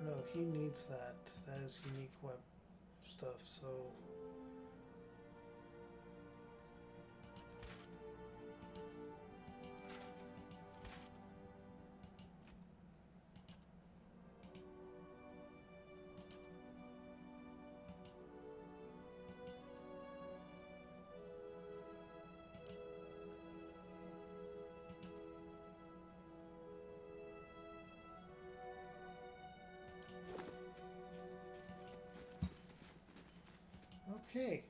No, he needs that. That is unique web stuff, so... Okay.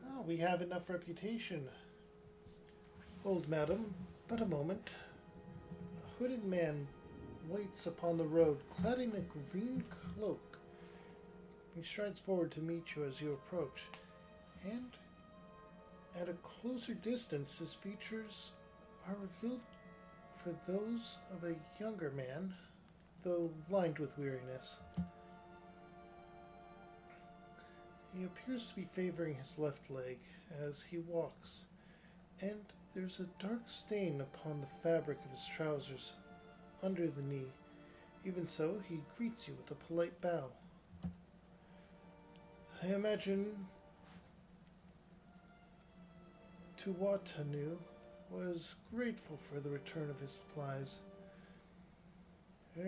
Oh, we have enough reputation. Old madam, but a moment. A hooded man waits upon the road, clad in a green cloak. He strides forward to meet you as you approach, and at a closer distance his features are revealed for those of a younger man, though lined with weariness. He appears to be favoring his left leg as he walks, and there's a dark stain upon the fabric of his trousers under the knee. Even so, he greets you with a polite bow. I imagine Tuatanu was grateful for the return of his supplies. He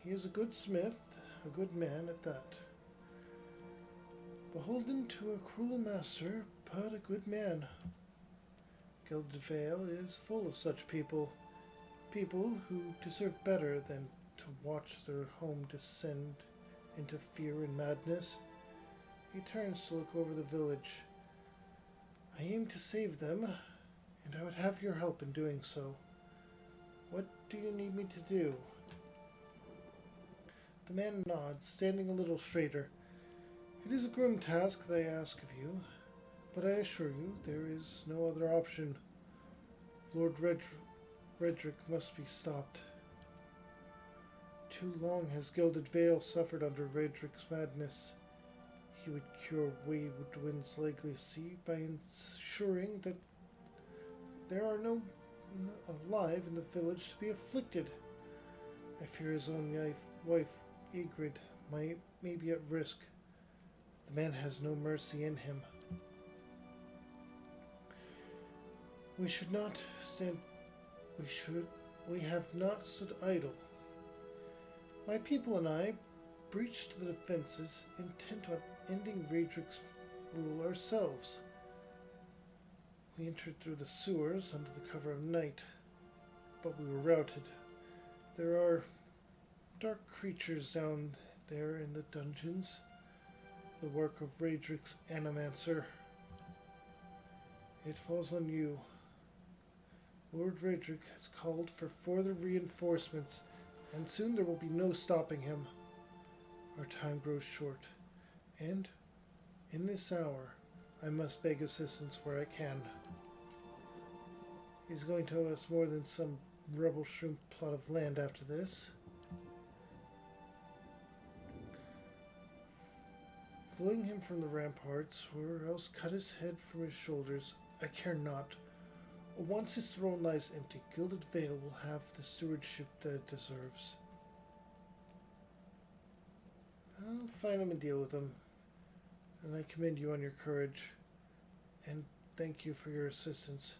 is a good smith, a good man at that. Beholden to a cruel master, but a good man. Gilded Vale is full of such people. People who deserve better than to watch their home descend into fear and madness. He turns to look over the village. I aim to save them, and I would have your help in doing so. What do you need me to do? The man nods, standing a little straighter. It is a grim task that I ask of you, but I assure you there is no other option. Lord Redrick must be stopped. Too long has Gilded Vale suffered under Redrick's madness. He would cure Waywardwind's legacy by ensuring that there are no alive in the village to be afflicted. I fear his own wife, Ygritte, may be at risk. The man has no mercy in him. We should not stand... We have not stood idle. My people and I breached the defenses, intent on ending Redrick's rule ourselves. We entered through the sewers under the cover of night, but we were routed. There are dark creatures down there in the dungeons, the work of Redrick's Animancer. It falls on you. Lord Redrick has called for further reinforcements, and soon there will be no stopping him. Our time grows short, and in this hour, I must beg assistance where I can. He's going to owe us more than some rebel shrimp plot of land after this. Fling him from the ramparts, or else cut his head from his shoulders, I care not. Once his throne lies empty, Gilded Vale will have the stewardship that it deserves. I'll find him and deal with him. And I commend you on your courage. And thank you for your assistance.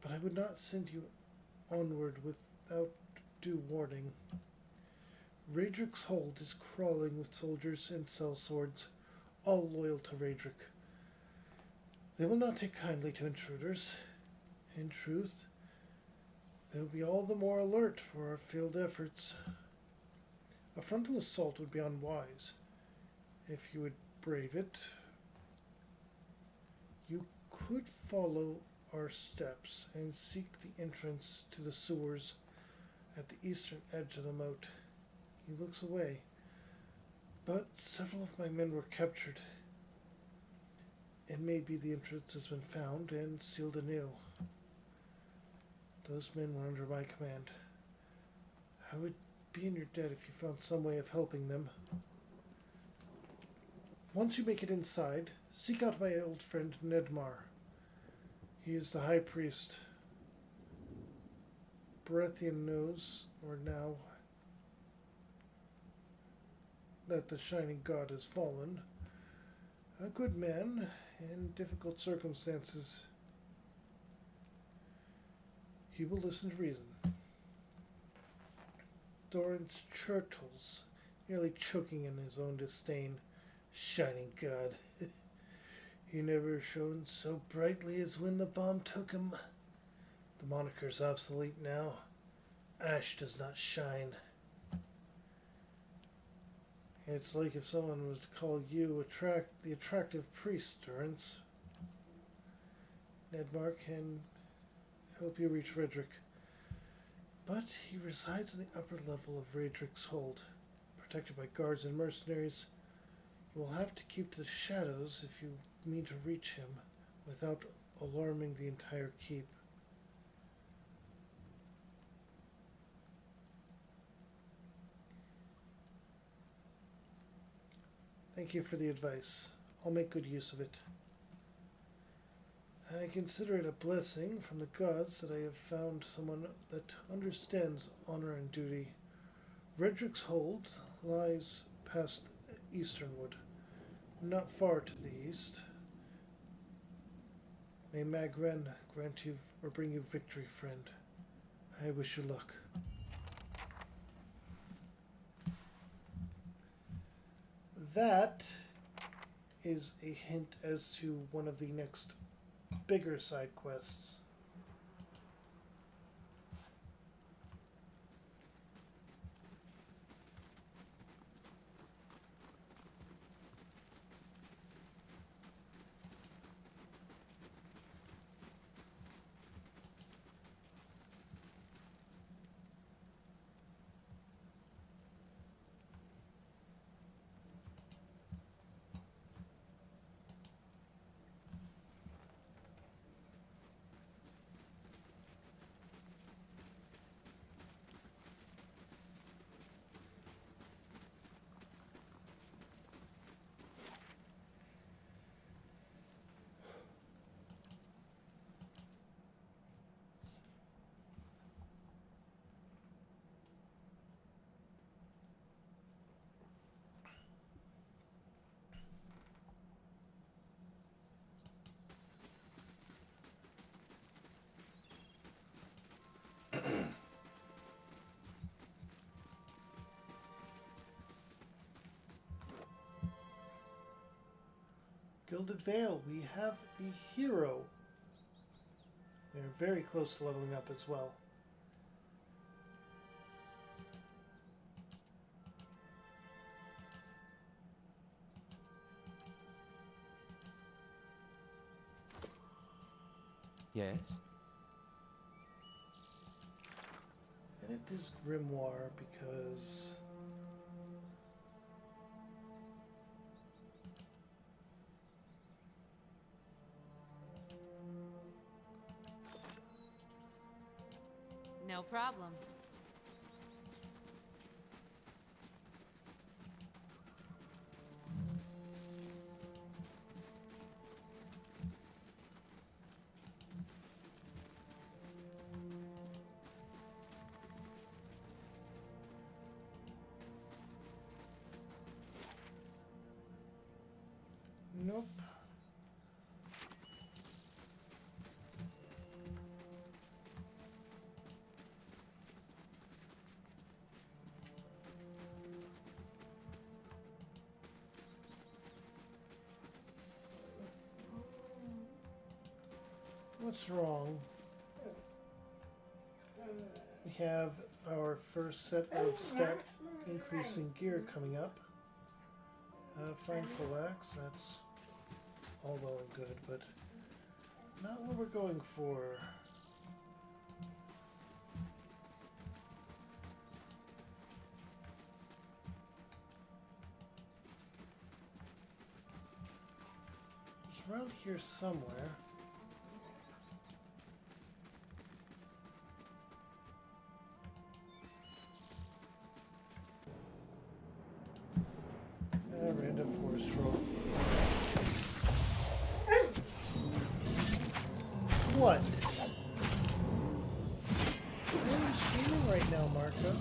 But I would not send you onward without due warning. Raedric's hold is crawling with soldiers and sellswords, all loyal to Raedric. They will not take kindly to intruders. In truth, they will be all the more alert for our failed efforts. A frontal assault would be unwise. If you would brave it, you could follow our steps and seek the entrance to the sewers at the eastern edge of the moat. He looks away, but several of my men were captured. It may be the entrance has been found and sealed anew. Those men were under my command. I would be in your debt if you found some way of helping them. Once you make it inside, seek out my old friend Nedmar. He is the high priest. Baratheon knows, or now, that the shining god has fallen. A good man in difficult circumstances. He will listen to reason. Doran's churtles, nearly choking in his own disdain. Shining god. He never shone so brightly as when the bomb took him. The moniker's obsolete now. Ash does not shine. It's like if someone was to call you the attractive priest, Durance. Nedmar can help you reach Raedric, but he resides in the upper level of Raedric's hold, protected by guards and mercenaries. You will have to keep to the shadows if you mean to reach him without alarming the entire keep. Thank you for the advice. I'll make good use of it. I consider it a blessing from the gods that I have found someone that understands honor and duty. Raedric's hold lies past Easternwood, not far to the east. May Magren grant you or bring you victory, friend. I wish you luck. That is a hint as to one of the next bigger side quests. Gilded Vale, we have the hero. We're very close to leveling up as well. Yes? And it is Grimoire because No problem. what's wrong. We have our first set of stat increasing gear coming up. Find Phalanx, that's all well and good, but not what we're going for. It's around here somewhere. Random forest roll. What? I'm streaming right now, Marco.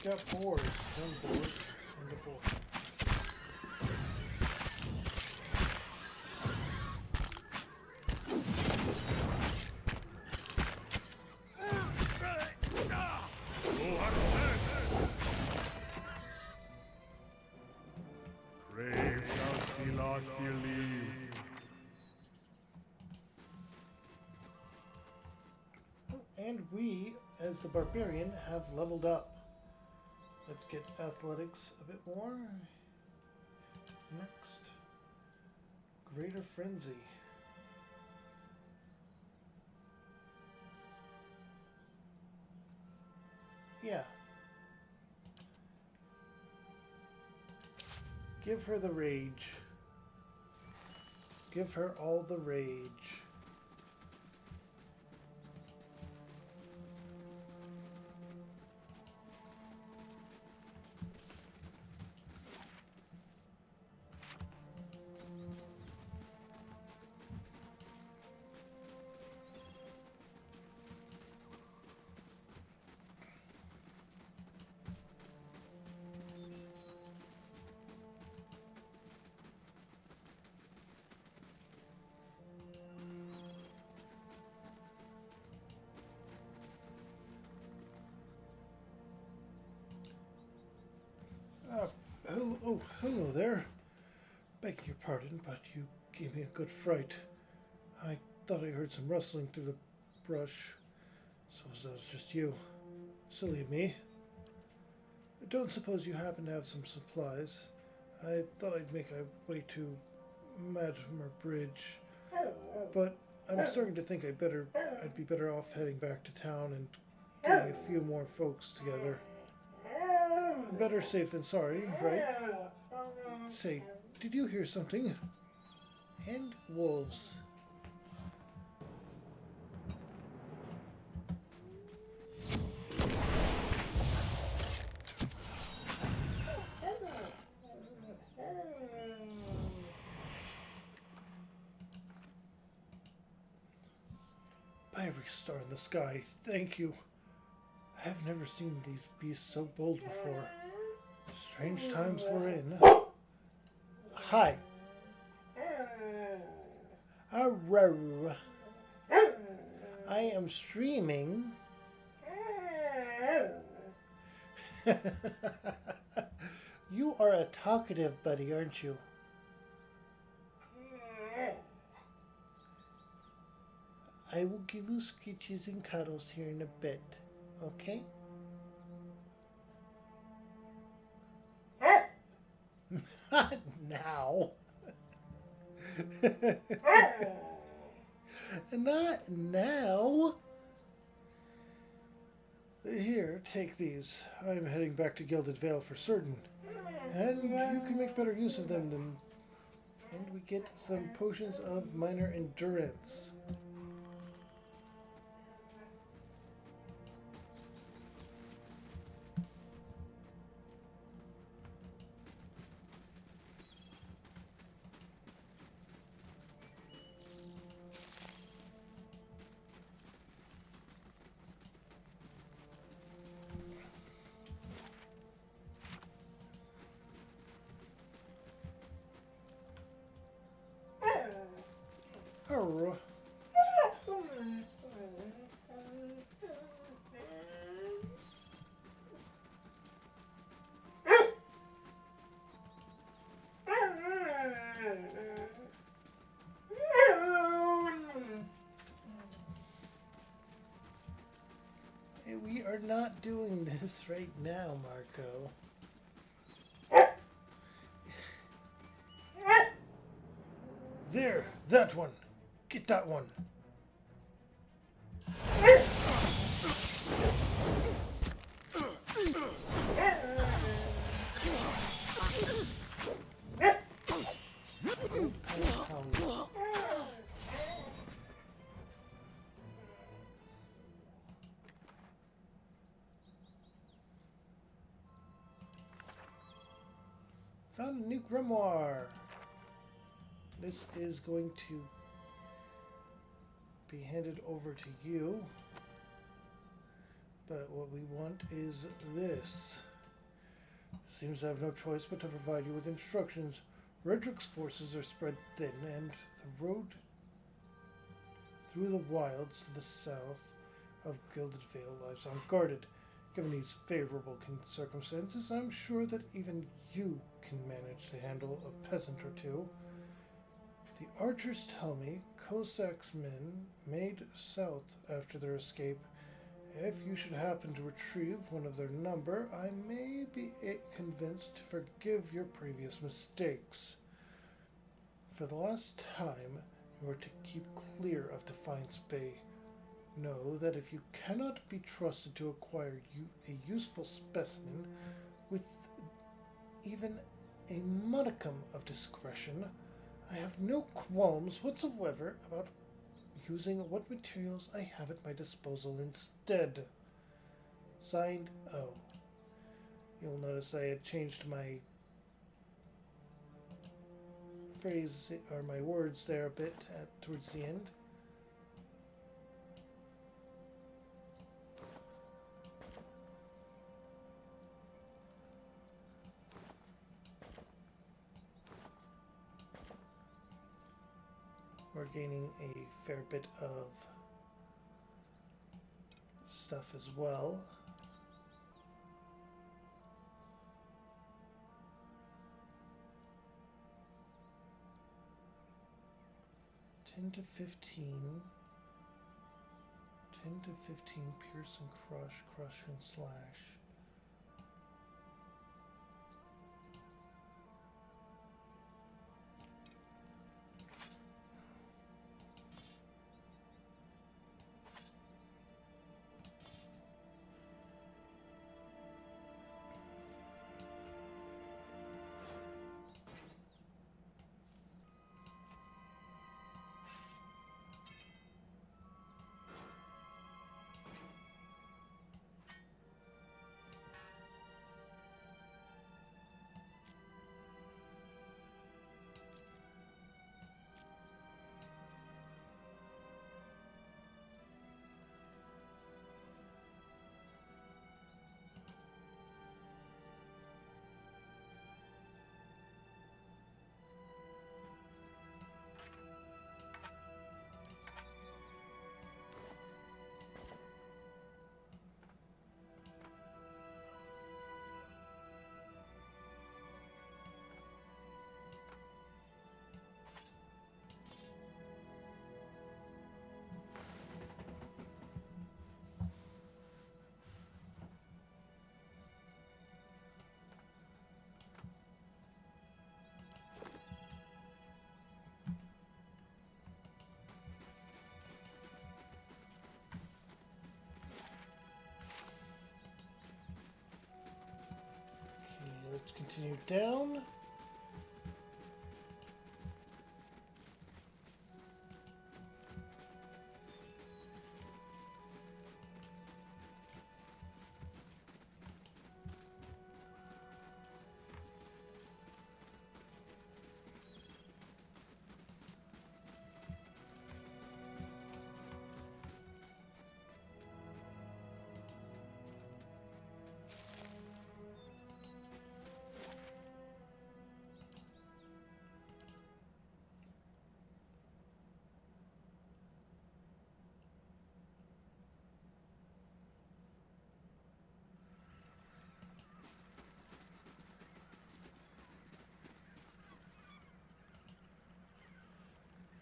Got boards, one board, and a board. Brave shall see not believe. And we, as the barbarian, have leveled up. Let's get athletics a bit more. Next, Greater Frenzy. Yeah. Give her the rage. Give her all the rage. Hello there. Beg your pardon, but you gave me a good fright. I thought I heard some rustling through the brush. Suppose that was just you. Silly of me. I don't suppose you happen to have some supplies. I thought I'd make a way to Madmer Bridge, but I'm starting to think I'd be better off heading back to town and getting a few more folks together. Better safe than sorry, right? Say, did you hear something? And wolves. By every star in the sky, thank you. I have never seen these beasts so bold before. Strange times we're in. Hi. Arr. I am streaming. You are a talkative buddy, aren't you? I will give you scritches and cuddles here in a bit, okay? Not now. Not now. Here, take these. I'm heading back to Gilded Vale for certain. And you can make better use of them than... And we get some potions of minor endurance. Arr. Hey, we are not doing this right now, Marco. There, that one. Get that one. Found a new grimoire. This is going to be handed over to you. But what we want is this. Seems to have no choice but to provide you with instructions. Redrick's forces are spread thin, and the road through the wilds to the south of Gilded Vale lies unguarded. Given these favorable circumstances, I'm sure that even you can manage to handle a peasant or two. The archers tell me Kozak's men made south after their escape. If you should happen to retrieve one of their number, I may be convinced to forgive your previous mistakes. For the last time, you are to keep clear of Defiance Bay. Know that if you cannot be trusted to acquire a useful specimen with even a modicum of discretion, I have no qualms whatsoever about using what materials I have at my disposal instead. Signed, O. You'll notice I had changed my phrase, or my words there a bit towards the end. We're gaining a fair bit of stuff as well. Ten to 15. 10 to 15 pierce and crush and slash. continue down.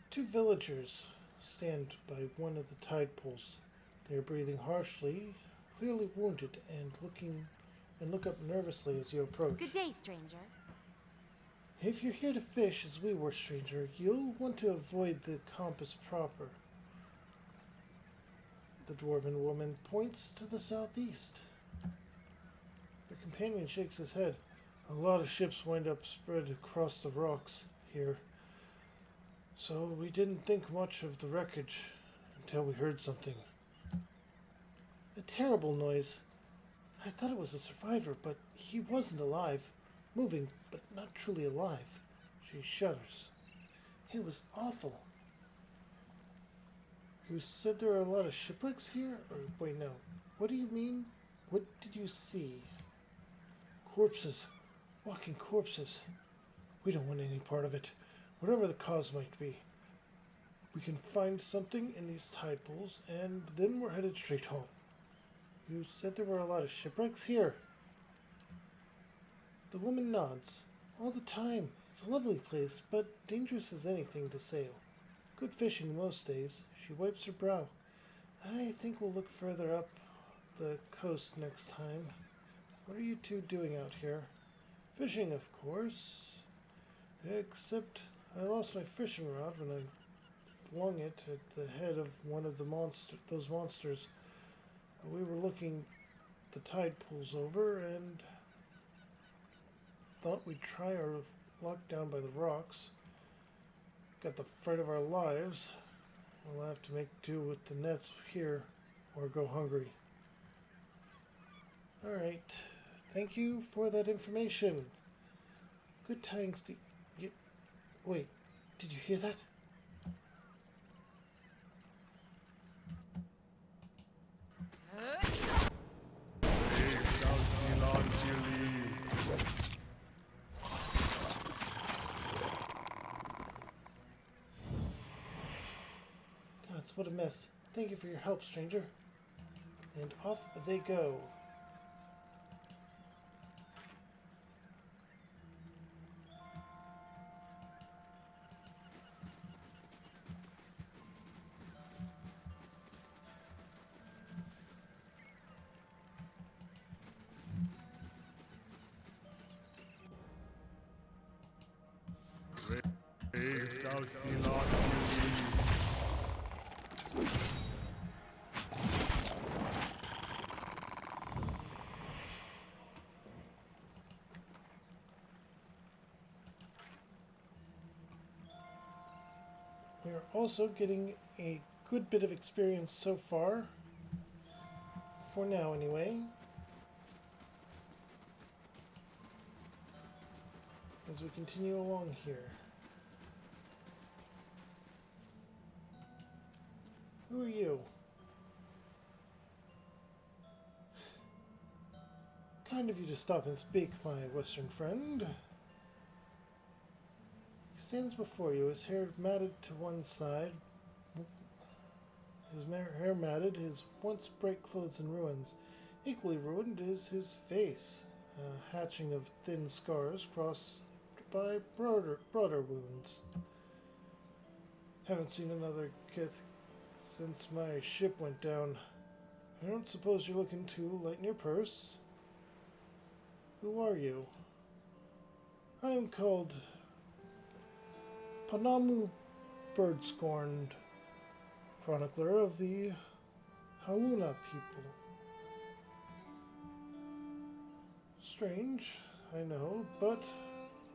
Two villagers stand by one of the tide pools. They are breathing harshly, clearly wounded, and look up nervously as you approach. Good day, stranger. If you're here to fish as we were, stranger, you'll want to avoid the compass proper. The dwarven woman points to the southeast. Her companion shakes his head. A lot of ships wind up spread across the rocks here. So we didn't think much of the wreckage until we heard something. A terrible noise. I thought it was a survivor, but he wasn't alive. Moving, but not truly alive. She shudders. It was awful. You said there are a lot of shipwrecks here? Or, wait, no. What do you mean? What did you see? Corpses. Walking corpses. We don't want any part of it. Whatever the cause might be. We can find something in these tide pools, and then we're headed straight home. You said there were a lot of shipwrecks here. The woman nods. All the time. It's a lovely place, but dangerous as anything to sail. Good fishing most days. She wipes her brow. I think we'll look further up the coast next time. What are you two doing out here? Fishing, of course. Except I lost my fishing rod when I flung it at the head of one of those monsters. We were looking the tide pools over and thought we'd try our luck down by the rocks. Got the fright of our lives. We'll have to make do with the nets here or go hungry. Alright. Thank you for that information. Good tidings to you. Wait, did you hear that? Gods, what a mess. Thank you for your help, stranger. And off they go. We are also getting a good bit of experience so far. For now, anyway. As we continue along here. Who are you? Kind of you to stop and speak, my Western friend. He stands before you, his hair matted to one side. His hair matted, his once bright clothes in ruins. Equally ruined is his face, a hatching of thin scars crossed by broader wounds. Haven't seen another Kith since my ship went down. I don't suppose you're looking to lighten your purse? Who are you? I am called Panamu Birdscorned, chronicler of the Hauna people. Strange. I know, but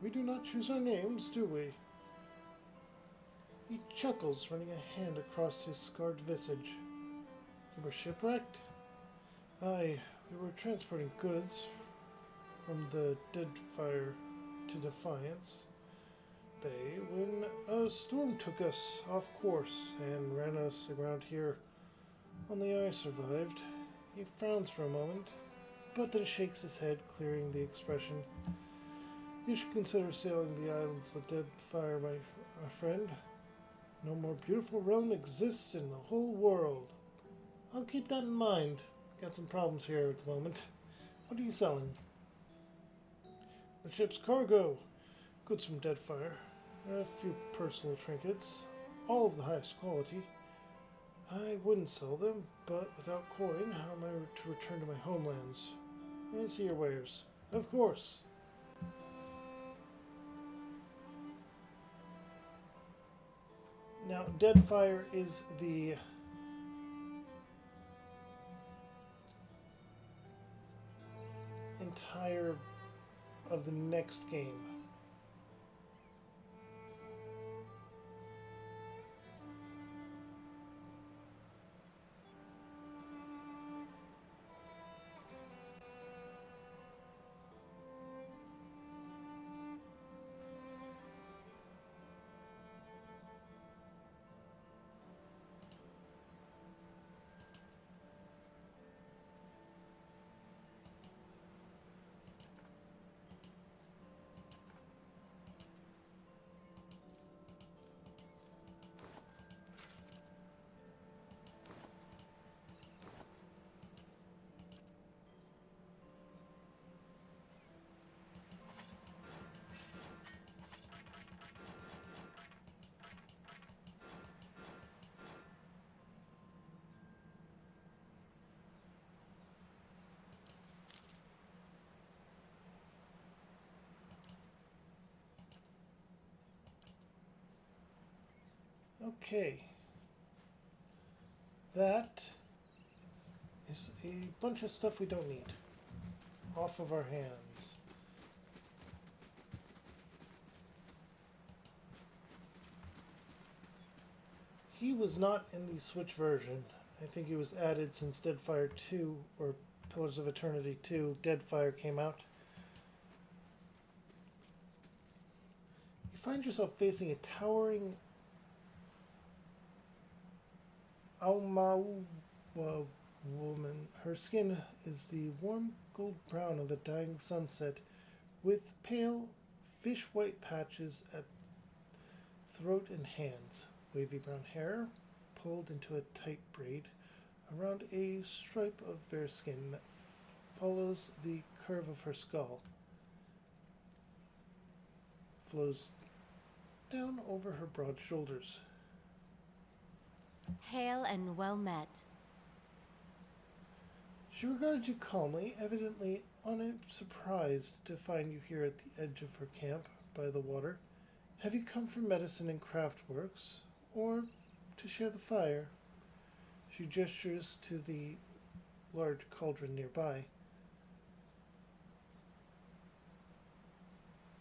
we do not choose our names, do we? He chuckles, running a hand across his scarred visage. You were shipwrecked? Aye, we were transporting goods from the Deadfire to Defiance Bay when a storm took us off course and ran us aground here. Only I survived. He frowns for a moment, but then shakes his head, clearing the expression. You should consider sailing the islands of Deadfire, my friend. No more beautiful realm exists in the whole world. I'll keep that in mind. Got some problems here at the moment. What are you selling? The ship's cargo. Goods from Deadfire. A few personal trinkets. All of the highest quality. I wouldn't sell them, but without coin, how am I to return to my homelands? Let me see your wares. Of course. Now, Deadfire is the entire of the next game. Okay. That is a bunch of stuff we don't need. Off of our hands. He was not in the Switch version. I think it was added since Deadfire 2, or Pillars of Eternity 2, Deadfire came out. You find yourself facing a towering Aumaua woman. Her skin is the warm gold brown of a dying sunset, with pale fish-white patches at throat and hands. Wavy brown hair pulled into a tight braid around a stripe of bare skin that follows the curve of her skull. Flows down over her broad shoulders. Hail and well met. She regarded you calmly, evidently unsurprised to find you here at the edge of her camp by the water. Have you come for medicine and craft works, or to share the fire? She gestures to the large cauldron nearby.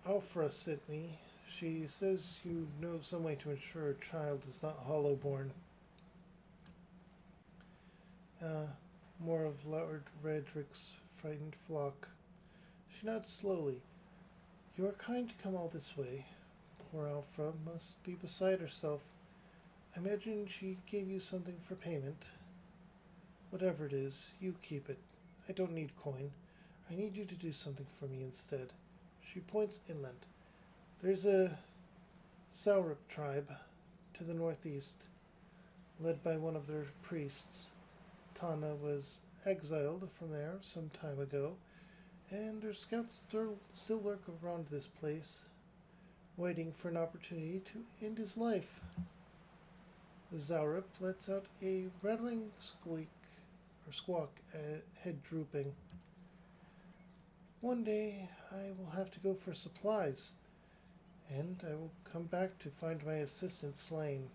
Alfra sent me. She says you know some way to ensure a child is not hollow-born. More of Lord Redrick's frightened flock. She nods slowly. You are kind to come all this way. Poor Alfra must be beside herself. I imagine she gave you something for payment. Whatever it is, you keep it. I don't need coin. I need you to do something for me instead. She points inland. There's a Saurup tribe to the northeast, led by one of their priests. Tana was exiled from there some time ago, and her scouts still lurk around this place, waiting for an opportunity to end his life. The Saurup lets out a rattling squawk, head drooping. One day I will have to go for supplies, and I will come back to find my assistant slain.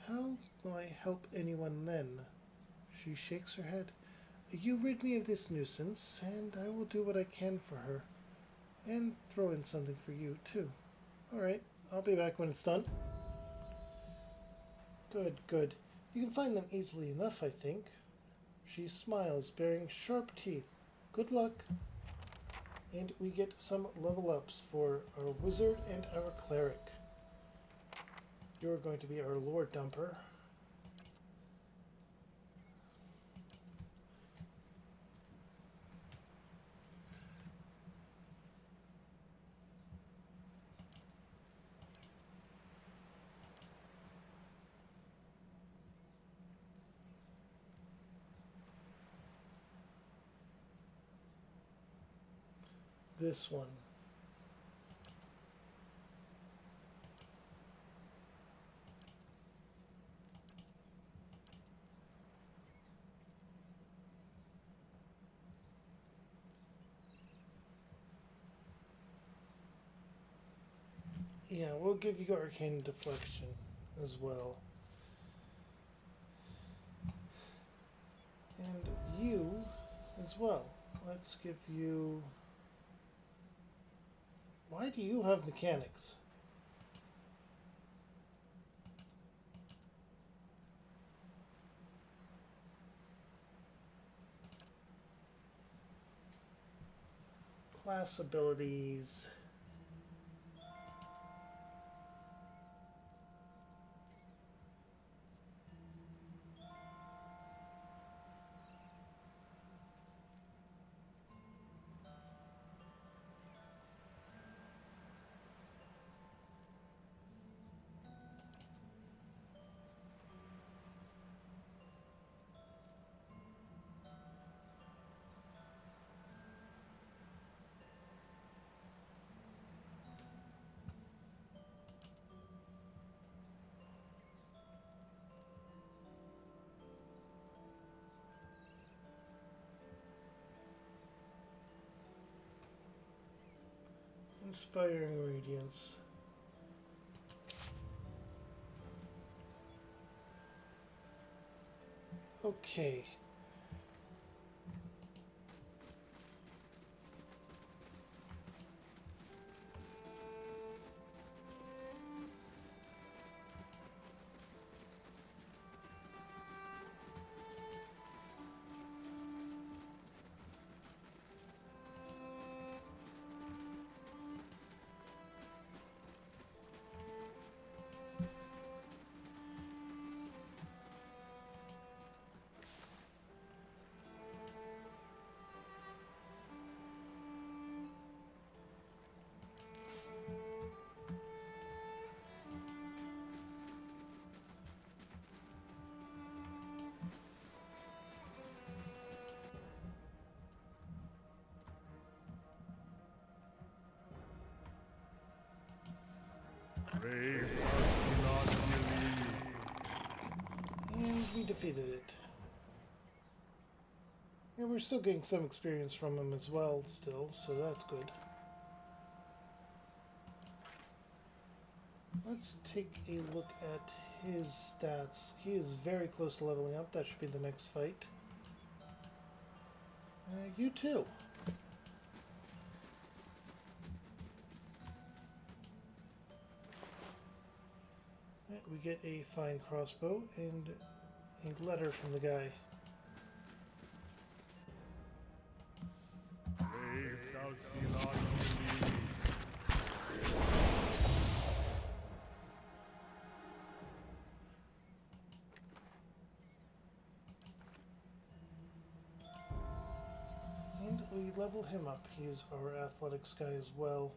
How will I help anyone then? She shakes her head. you rid me of this nuisance, and I will do what I can for her. And throw in something for you, too. Alright, I'll be back when it's done. Good, good. You can find them easily enough, I think. She smiles, bearing sharp teeth. Good luck. And we get some level ups for our wizard and our cleric. You're going to be our lore dumper. This one. Yeah, we'll give you Arcane Deflection as well. And you as well. Let's give you... Why do you have mechanics? Class abilities. Inspiring Radiance. Okay. Brave hearts do not believe. And we defeated it. Yeah, we're still getting some experience from him as well still, so that's good. Let's take a look at his stats. He is very close to leveling up. That should be the next fight. You too. We get a fine crossbow and a letter from the guy. Brave thou do not believe. And we level him up. He is our athletics guy as well.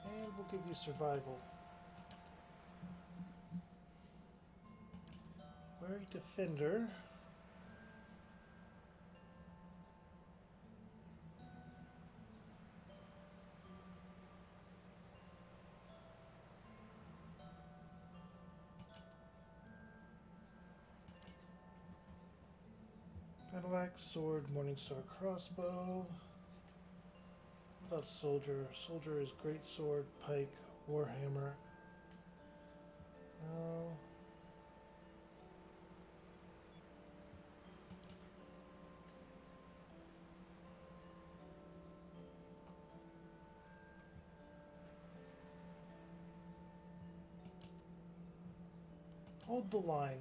And we'll give you survival. Wary defender. Battle axe, sword, Morningstar crossbow. What about soldier? Soldier is great sword, pike, warhammer. No. Hold the line.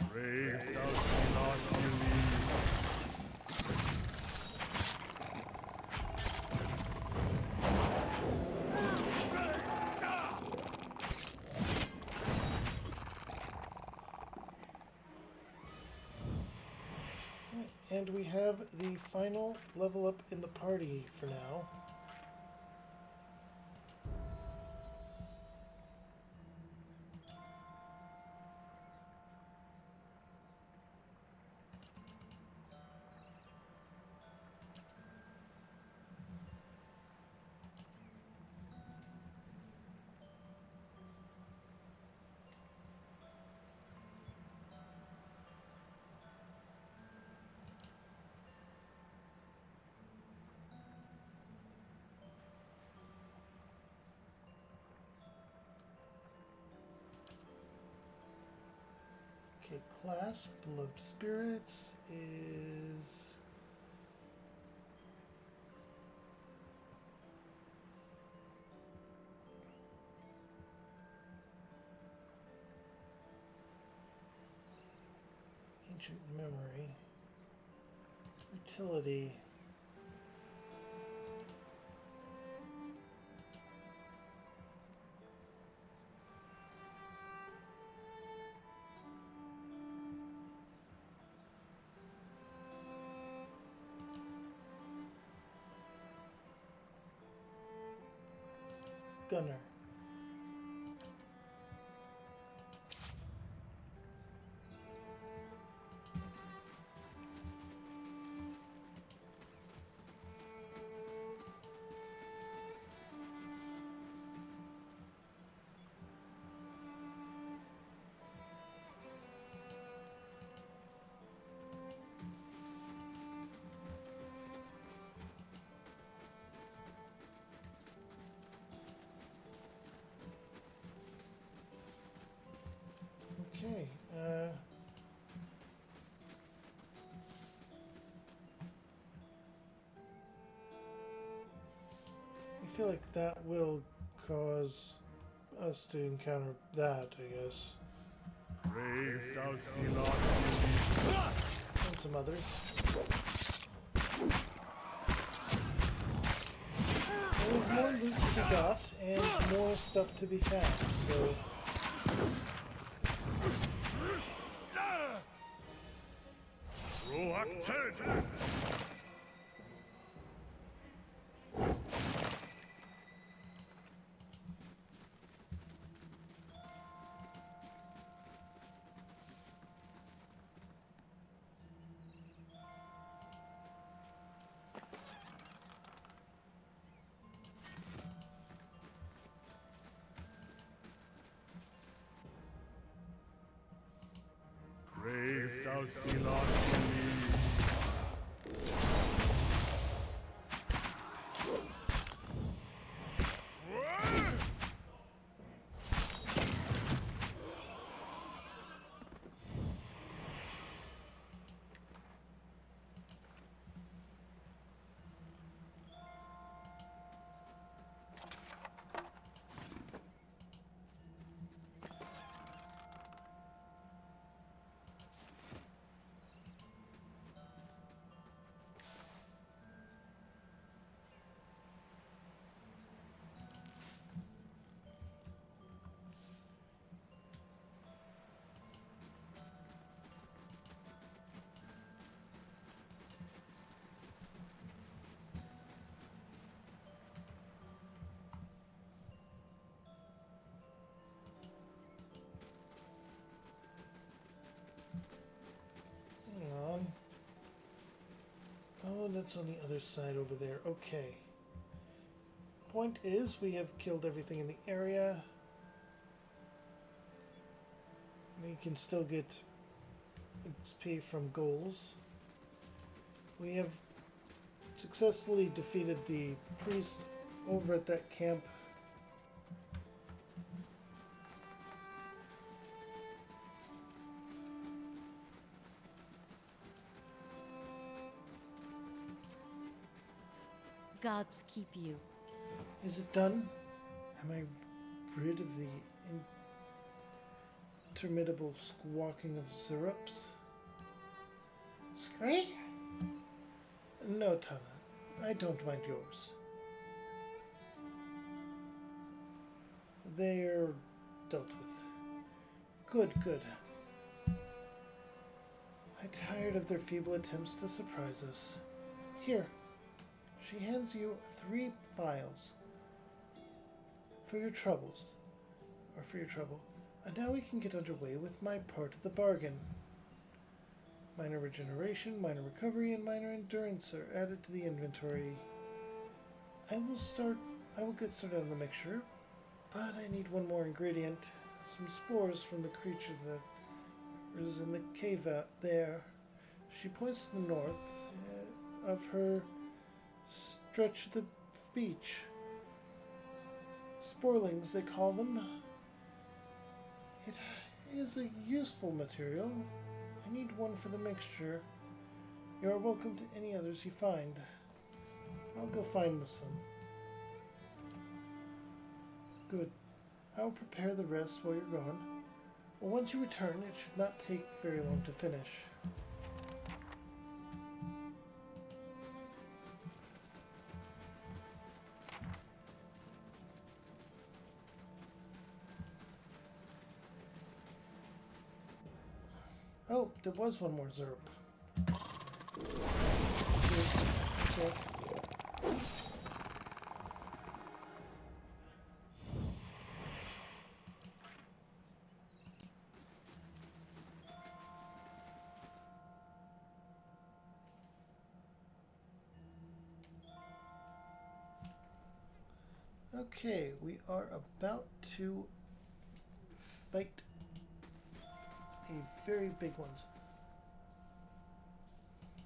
Brave thou see not And we have the final level up in the party for now. Okay, class, Beloved Spirits is... Ancient Memory. Utility. Gunner. Okay, I feel like that will cause us to encounter that, I guess. brave thou see not And some others. There's more loot to be got, and more stuff to be found, so... Roak 10! Brave thou see not Hang on. Oh, that's on the other side over there. Okay. Point is, we have killed everything in the area. We can still get XP from goals. We have successfully defeated the priest over at that camp. gods keep you. Is it done? Am I rid of the interminable squawking of Zerups? Scree? No, Tana. I don't mind yours. They're dealt with. Good, good. I'm tired of their feeble attempts to surprise us. Here. She hands you 3 files. For your troubles. Or for your trouble. And now we can get underway with my part of the bargain. Minor regeneration, minor recovery, and minor endurance are added to the inventory. I will get started on the mixture, but I need one more ingredient. Some spores from the creature that is in the cave out there. She points to the north of her stretch of the beach. Sporlings, they call them. It is a useful material. I need one for the mixture. You are welcome to any others you find. I'll go find some. Good. I will prepare the rest while you're gone. Well, once you return, it should not take very long to finish. Oh, there was one more Zerp. Okay. Okay, we are about to fight a very big one.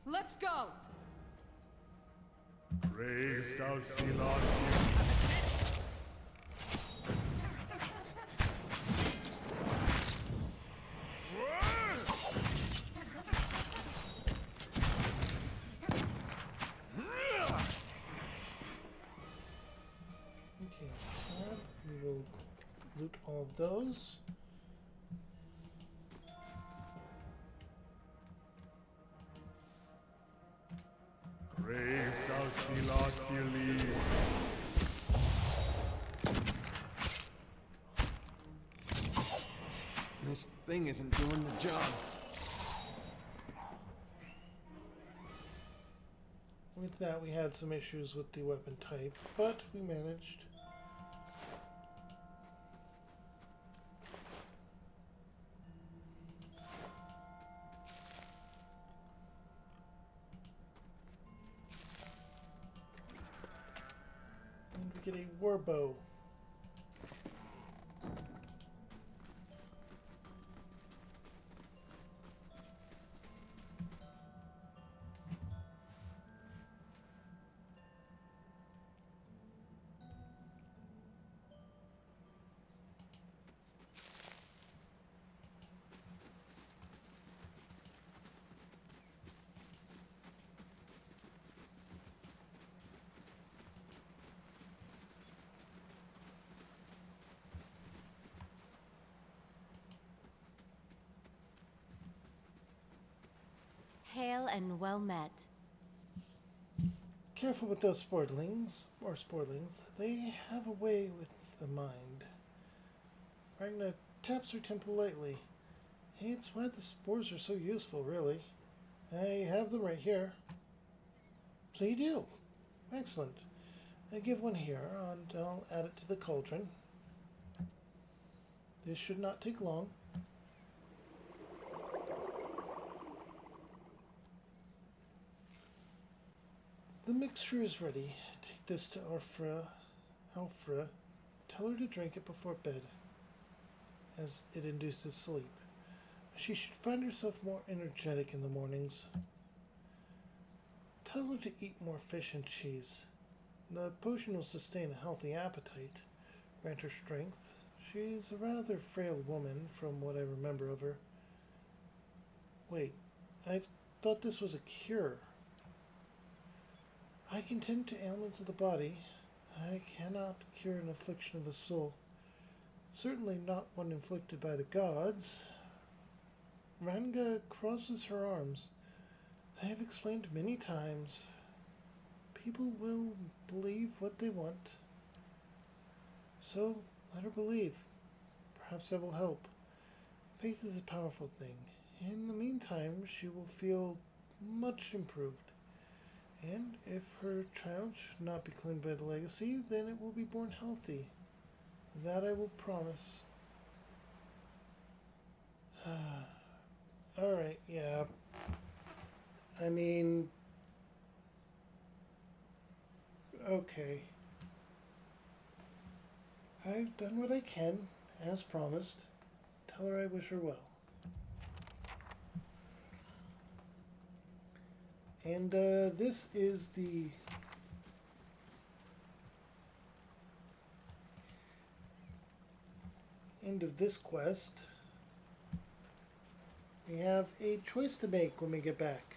Let's go! Brave thou Stilon. Okay, we will loot all of those. Brave thou Stilon Fili. This thing isn't doing the job. With that, we had some issues with the weapon type, but we managed. And we get a war bow. Hail and well met. Careful with those sporlings. They have a way with the mind. Ragna taps her temple lightly. Hey, it's why the spores are so useful, really. I have them right here. So you do. Excellent. I give one here, and I'll add it to the cauldron. This should not take long. The mixture is ready. Take this to Alfra. Tell her to drink it before bed, as it induces sleep. She should find herself more energetic in the mornings. Tell her to eat more fish and cheese. The potion will sustain a healthy appetite, grant her strength. She's a rather frail woman, from what I remember of her. Wait, I thought this was a cure. I can tend to ailments of the body. I cannot cure an affliction of the soul. Certainly not one inflicted by the gods. Ranga crosses her arms. I have explained many times. People will believe what they want. So, let her believe. Perhaps that will help. Faith is a powerful thing. In the meantime, she will feel much improved. And if her child should not be claimed by the legacy, then it will be born healthy. That I will promise. Alright, yeah. I mean... Okay. I've done what I can, as promised. Tell her I wish her well. And this is the end of this quest. We have a choice to make when we get back.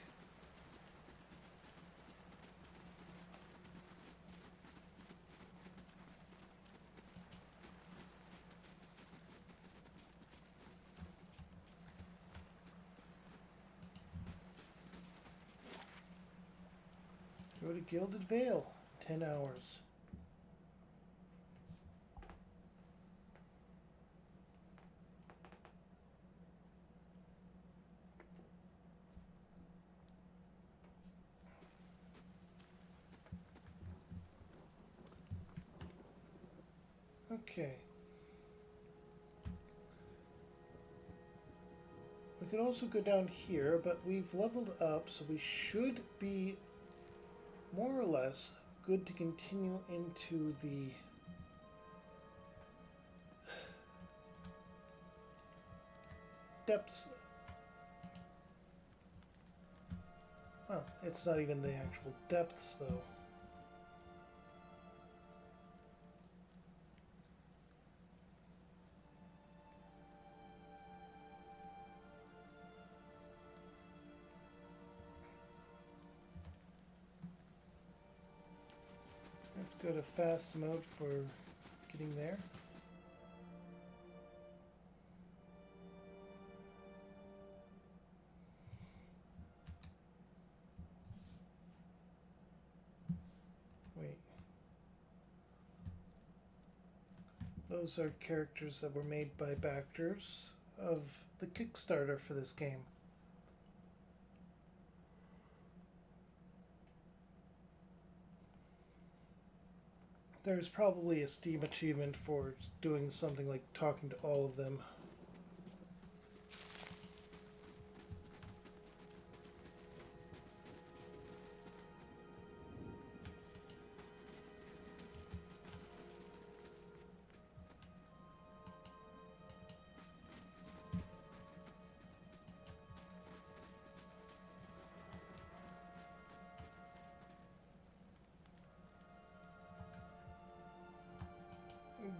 Go to Gilded Vale, 10 hours. Okay. We could also go down here, but we've leveled up, so we should be more or less good to continue into the depths. Well, it's not even the actual depths, though. Let's go to fast mode for getting there. Wait. Those are characters that were made by backers of the Kickstarter for this game. There's probably a Steam achievement for doing something like talking to all of them.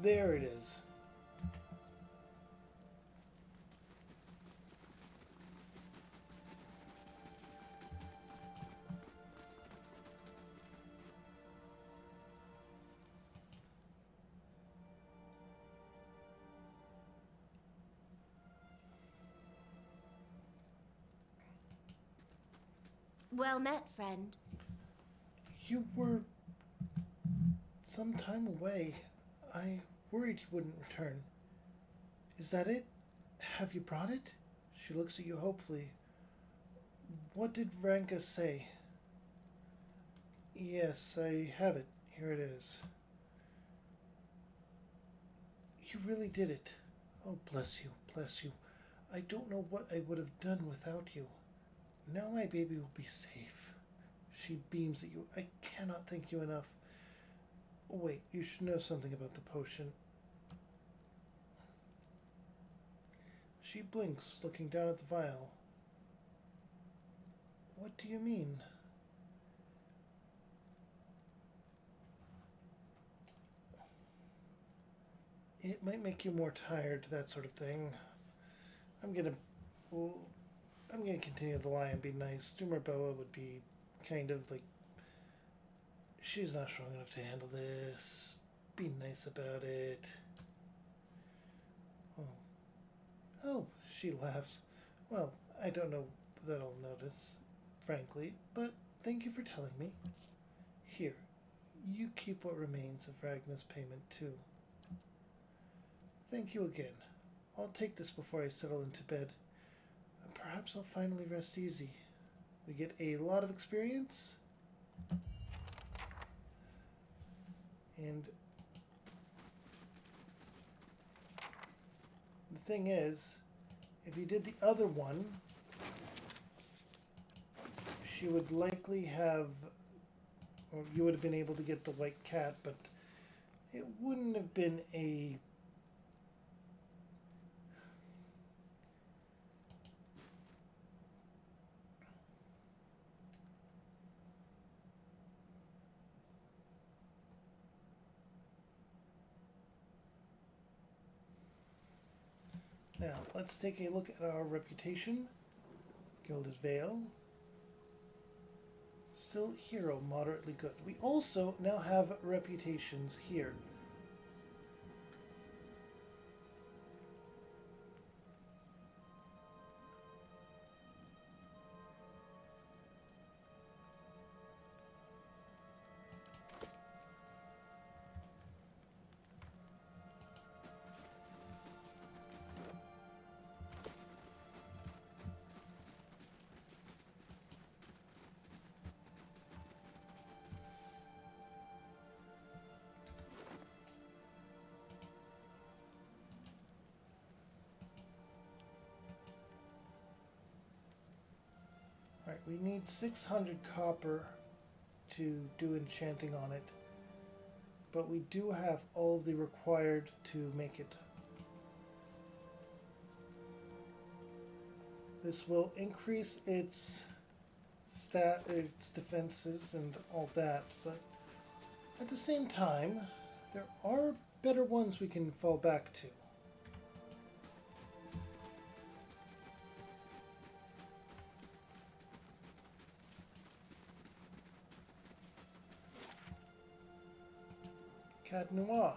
There it is. Well met, friend. You were some time away. I worried you wouldn't return. Is that it? Have you brought it? She looks at you hopefully. What did Ranka say? Yes, I have it. Here it is. You really did it. Oh, bless you, bless you. I don't know what I would have done without you. Now my baby will be safe. She beams at you. I cannot thank you enough. Oh, wait, you should know something about the potion. She blinks, looking down at the vial. What do you mean? It might make you more tired, that sort of thing. I'm gonna continue the lie and be nice. Dumer Bella would be kind of like She's not strong enough to handle this. Be nice about it. Oh. Oh, she laughs. Well, I don't know that I'll notice, frankly, but thank you for telling me. Here, you keep what remains of Ragna's payment, too. Thank you again. I'll take this before I settle into bed. Perhaps I'll finally rest easy. We get a lot of experience. And the thing is, if you did the other one, she would likely have, or you would have been able to get the white cat, but it wouldn't have been a Now, let's take a look at our reputation. Gilded Vale. Still hero, moderately good. We also now have reputations here. Alright, we need 600 copper to do enchanting on it, but we do have all the required to make it. This will increase its its defenses and all that, but at the same time, there are better ones we can fall back to. Cat Noir.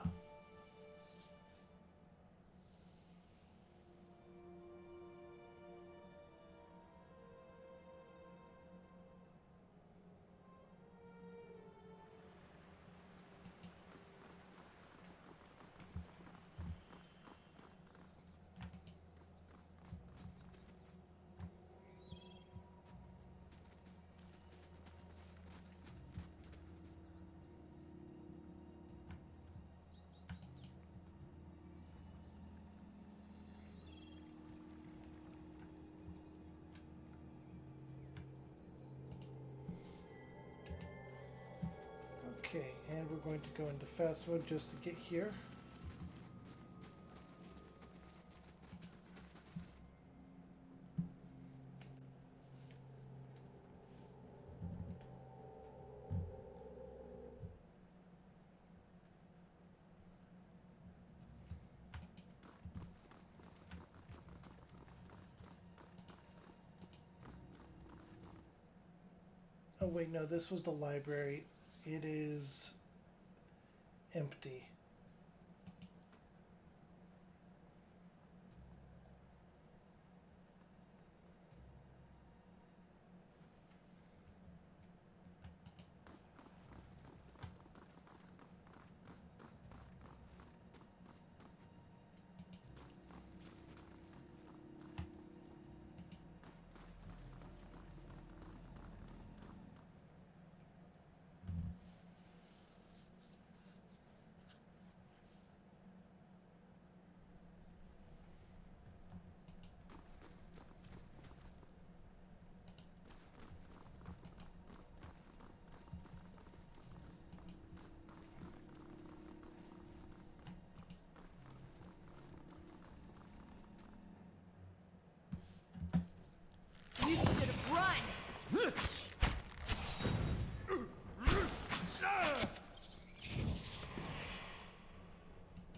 Okay, and we're going to go into fast mode just to get here. Oh wait, no, this was the library. It is empty. You should have run!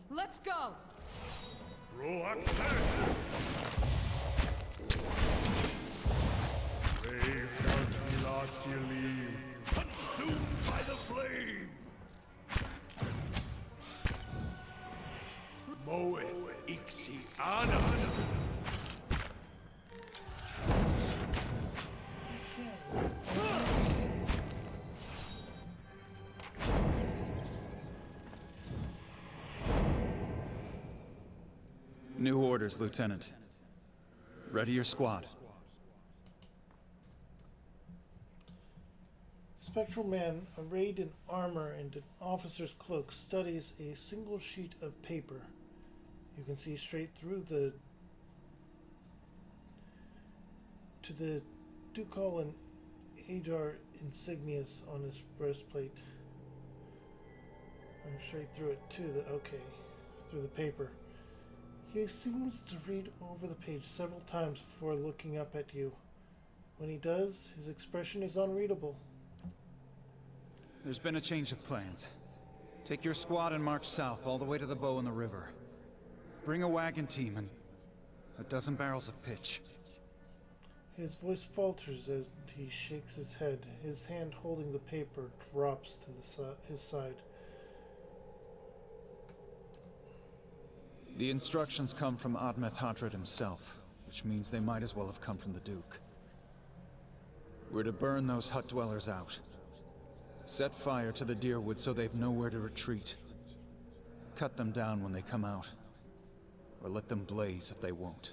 Let's go! Brave does not believe. consumed by the flame. Moeth ixi ana. New orders, Lieutenant. Ready your squad. Spectral man, arrayed in armor and an officer's cloak, studies a single sheet of paper. You can see straight through to the ducal and Adar insignias on his breastplate. And straight through it too. Through the paper. He seems to read over the page several times before looking up at you. When he does, his expression is unreadable. There's been a change of plans. Take your squad and march south all the way to the bow in the river. Bring a wagon team and a dozen barrels of pitch. His voice falters as he shakes his head. His hand holding the paper drops to his side. The instructions come from Admeth Hadred himself, which means they might as well have come from the Duke. We're to burn those hut dwellers out. Set fire to the Deerwood so they've nowhere to retreat. Cut them down when they come out. Or let them blaze if they won't.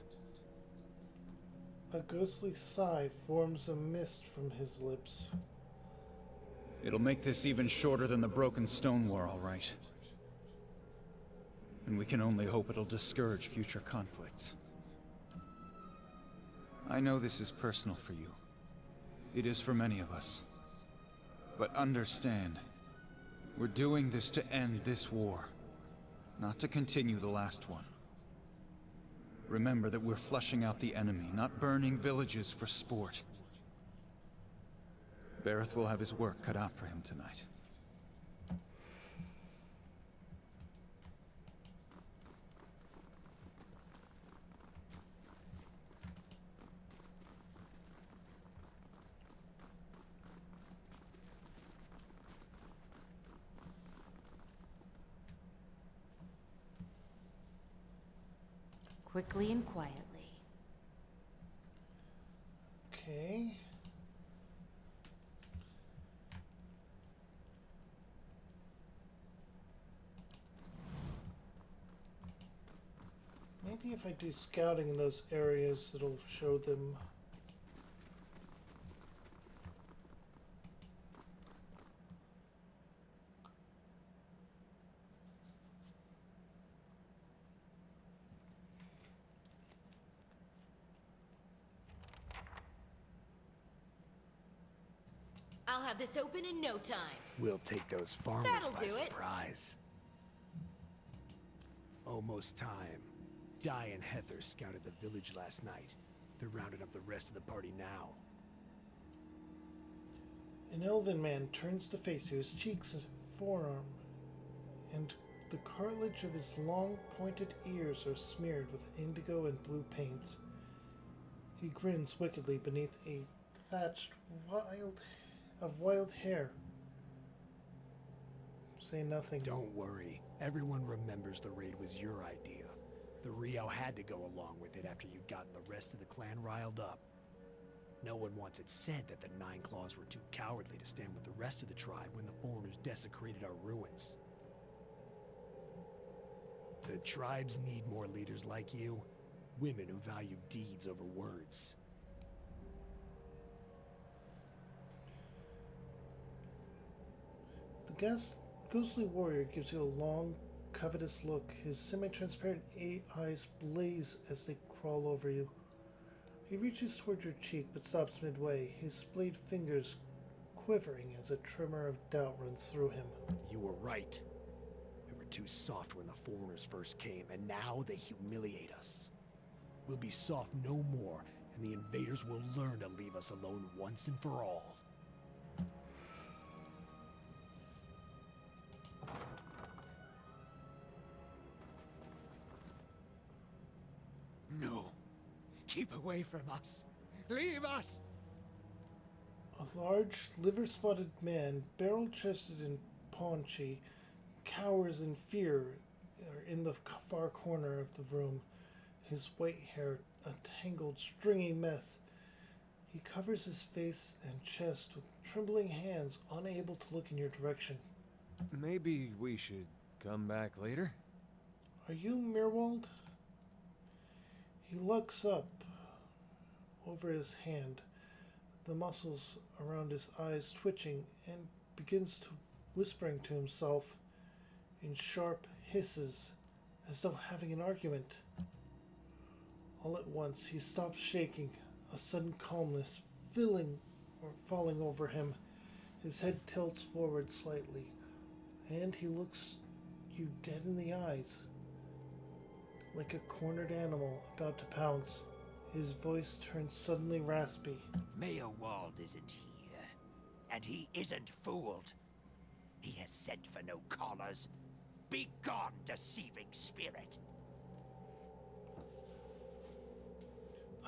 A ghostly sigh forms a mist from his lips. It'll make this even shorter than the Broken Stone War, all right. And we can only hope it'll discourage future conflicts. I know this is personal for you. It is for many of us. But understand, we're doing this to end this war, not to continue the last one. Remember that we're flushing out the enemy, not burning villages for sport. Bareth will have his work cut out for him tonight. Quickly and quietly. Okay. Maybe if I do scouting in those areas, it'll show them. I'll have this open in no time. We'll take those farmers That'll by do it. surprise. Almost time. Di and Heather scouted the village last night. They're rounding up the rest of the party now. An elven man turns to face you, his cheeks and forearm, and the cartilage of his long, pointed ears are smeared with indigo and blue paints. He grins wickedly beneath a thatched wild hair. Say nothing. Don't worry. Everyone remembers the raid was your idea. The Rio had to go along with it after you'd gotten the rest of the clan riled up. No one once had said that the Nine Claws were too cowardly to stand with the rest of the tribe when the foreigners desecrated our ruins. The tribes need more leaders like you. Women who value deeds over words. The ghostly warrior gives you a long, covetous look. His semi-transparent eyes blaze as they crawl over you. He reaches toward your cheek but stops midway, his splayed fingers quivering as a tremor of doubt runs through him. You were right. We were too soft when the foreigners first came, and now they humiliate us. We'll be soft no more, and the invaders will learn to leave us alone once and for all. No. Keep away from us. Leave us! A A large, liver-spotted man, barrel-chested and paunchy, cowers in fear in the far corner of the room, his white hair a tangled, stringy mess. He covers his face and chest with trembling hands, unable to look in your direction. Maybe we should come back later? Are you Mirwald? He looks up over his hand, the muscles around his eyes twitching, and begins to whispering to himself in sharp hisses, as though having an argument. All at once he stops shaking, a sudden calmness falling over him. His head tilts forward slightly, and he looks you dead in the eyes, like a cornered animal about to pounce. His voice turns suddenly raspy. Mayor Wald isn't here, and he isn't fooled. He has sent for no callers. Be gone, deceiving spirit.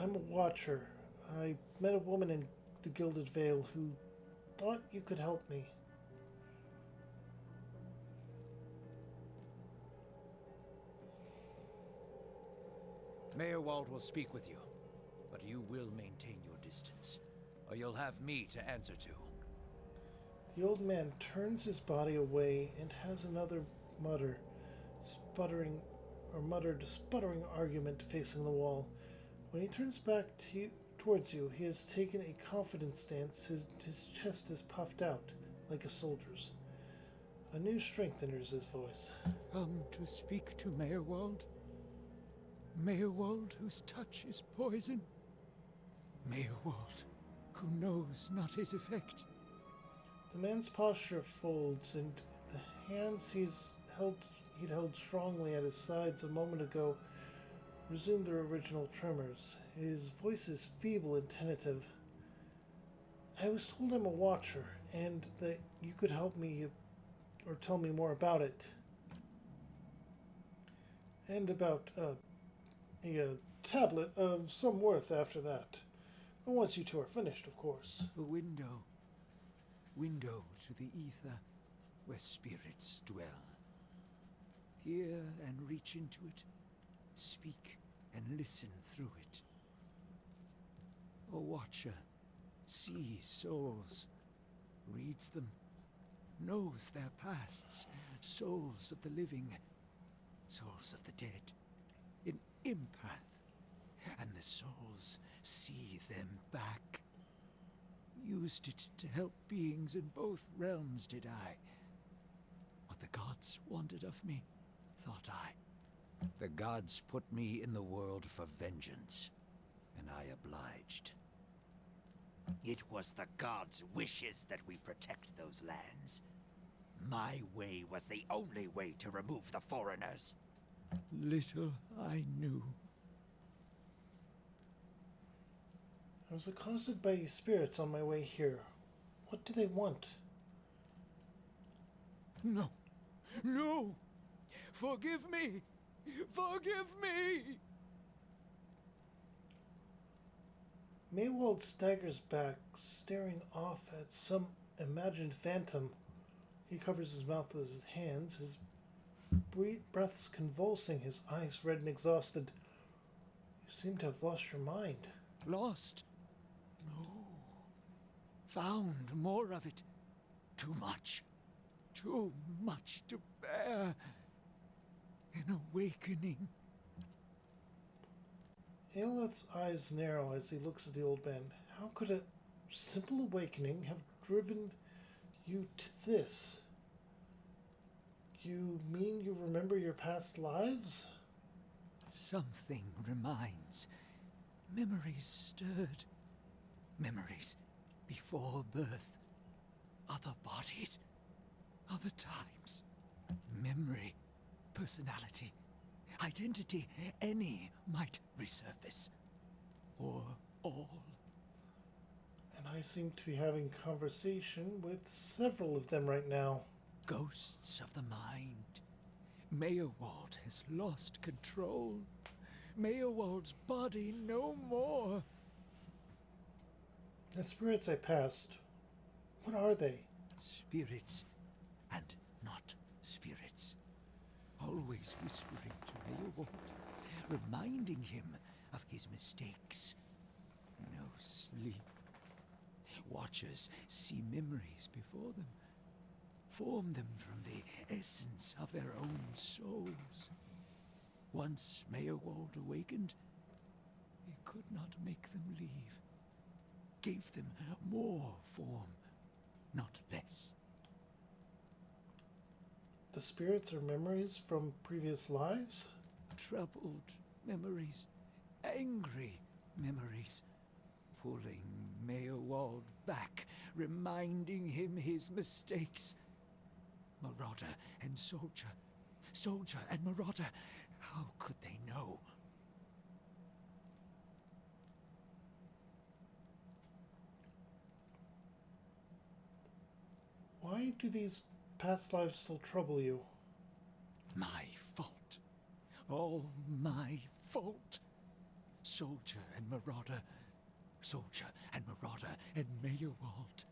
I'm a watcher. I met a woman in the Gilded Vale who thought you could help me. Mayor Wald will speak with you, but you will maintain your distance, or you'll have me to answer to. The old man turns his body away and has another muttered, sputtering argument facing the wall. When he turns back towards you, he has taken a confident stance. His chest is puffed out like a soldier's. A new strength enters his voice. Come to speak to Mayor Wald? Mayor Wald, whose touch is poison? Mayor Wald, who knows not his effect? The man's posture folds, and the hands he'd held strongly at his sides a moment ago resume their original tremors. His voice is feeble and tentative. I was told I'm a watcher, and that you could help me or tell me more about it. And about a tablet of some worth after that. Once you two are finished, of course. A window to the ether where spirits dwell. Hear and reach into it. Speak and listen through it. A watcher sees souls, reads them, knows their pasts, souls of the living, souls of the dead, an empath, and the souls see them back. Used it to help beings in both realms, did I. What the gods wanted of me, thought I. The gods put me in the world for vengeance, and I obliged. It was the gods' wishes that we protect those lands. My way was the only way to remove the foreigners. Little I knew. I was accosted by spirits on my way here. What do they want? No. No! Forgive me! Forgive me! Maywald staggers back, staring off at some imagined phantom. He covers his mouth with his hands, his breaths convulsing, his eyes red and exhausted. You seem to have lost your mind. Lost? No. Found more of it. Too much. Too much to bear. An awakening. Aeleth's eyes narrow as he looks at the old man. How could a simple awakening have driven you to this? You mean you remember your past lives? Something reminds. Memories stirred. Memories before birth. Other bodies. Other times. Memory. Personality. Identity. Any might resurface. Or all. And I seem to be having conversation with several of them right now. Ghosts of the mind. Mayor Wald has lost control. Mayor Wald's body no more. The spirits I passed What are they? Spirits and not spirits. Always whispering to Leopold, reminding him of his mistakes. No sleep. Watchers see memories before them, form them from the essence of their own souls. Once Meowald awakened, he could not make them leave. Gave them more form, not less. The spirits are memories from previous lives? Troubled memories, angry memories, pulling Meowald back, reminding him his mistakes. Marauder and soldier, soldier and marauder, how could they know? Why do these past lives still trouble you? My fault. All my fault. Soldier and marauder. Soldier and marauder and Meowald.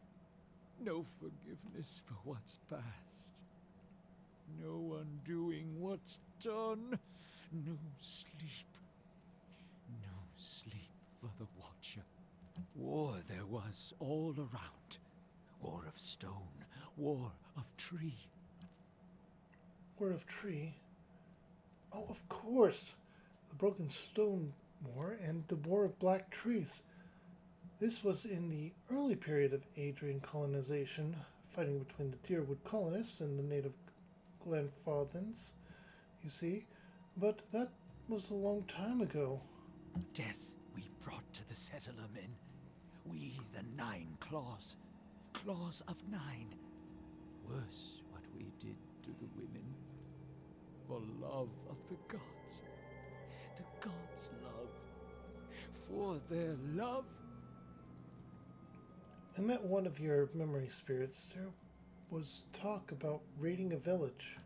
No forgiveness for what's past. No undoing what's done. No sleep. No sleep for the Watcher. War there was all around. War of stone. War of tree. War of Tree? Oh, of course! The Broken Stone War and the War of Black Trees. This was in the early period of Adrian colonization, fighting between the Deerwood colonists and the native Glenfarthans, you see. But that was a long time ago. Death we brought to the settler men. We, the 9 Claws. Claws of 9. Worse what we did to the women. For love of the gods. The gods' love. For their love. I met one of your memory spirits. There was talk about raiding a village.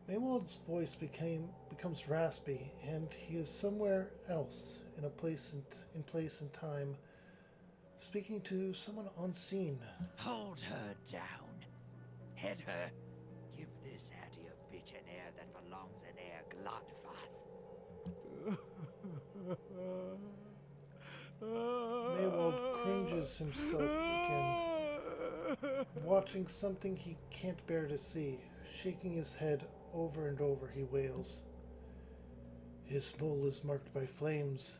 Maywald's voice becomes raspy, and he is somewhere else, in place and time, speaking to someone unseen. Hold her down. Head her. Give this Hattie a bitch an heir that belongs in Air Glodfath. Maywald cringes himself again, watching something he can't bear to see. Shaking his head over and over, he wails. His mole is marked by flames,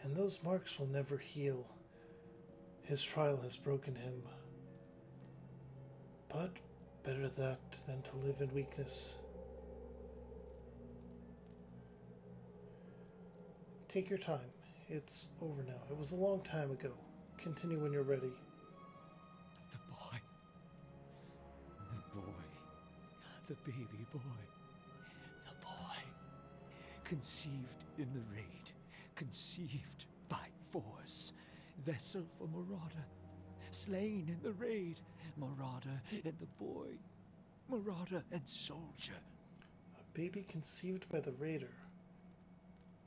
and those marks will never heal. His trial has broken him. But better that than to live in weakness. Take your time. It's over now. It was a long time ago. Continue when you're ready. The boy. The boy. The baby boy. The boy. Conceived in the raid. Conceived by force. Vessel for Marauder. Slain in the raid. Marauder and the boy. Marauder and soldier. A baby conceived by the raider.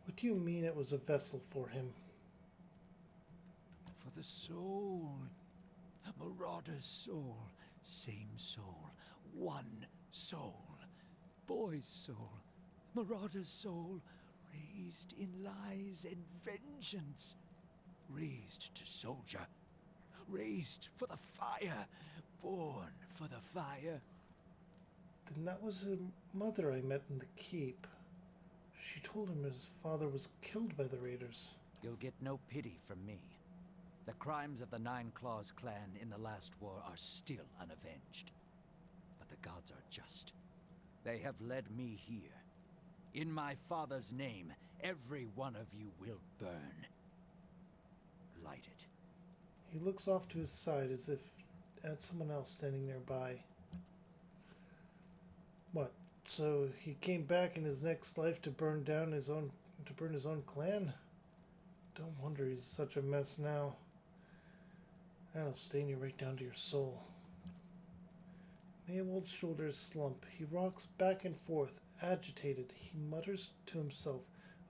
What do you mean it was a vessel for him? For the soul. Marauder's soul. Same soul. One soul. Boy's soul. Marauder's soul. Raised in lies and vengeance. Raised to soldier. Raised for the fire. Born for the fire. Then that was a mother I met in the keep. She told him his father was killed by the raiders. You'll get no pity from me. The crimes of the 9 Claws clan in the last war are still unavenged. But the gods are just. They have led me here. In my father's name, every one of you will burn. Light it. He looks off to his side as if at someone else standing nearby. What? So he came back in his next life to burn his own clan? Don't wonder he's such a mess now. That'll stain you right down to your soul. Maywald's shoulders slump. He rocks back and forth, agitated. He mutters to himself,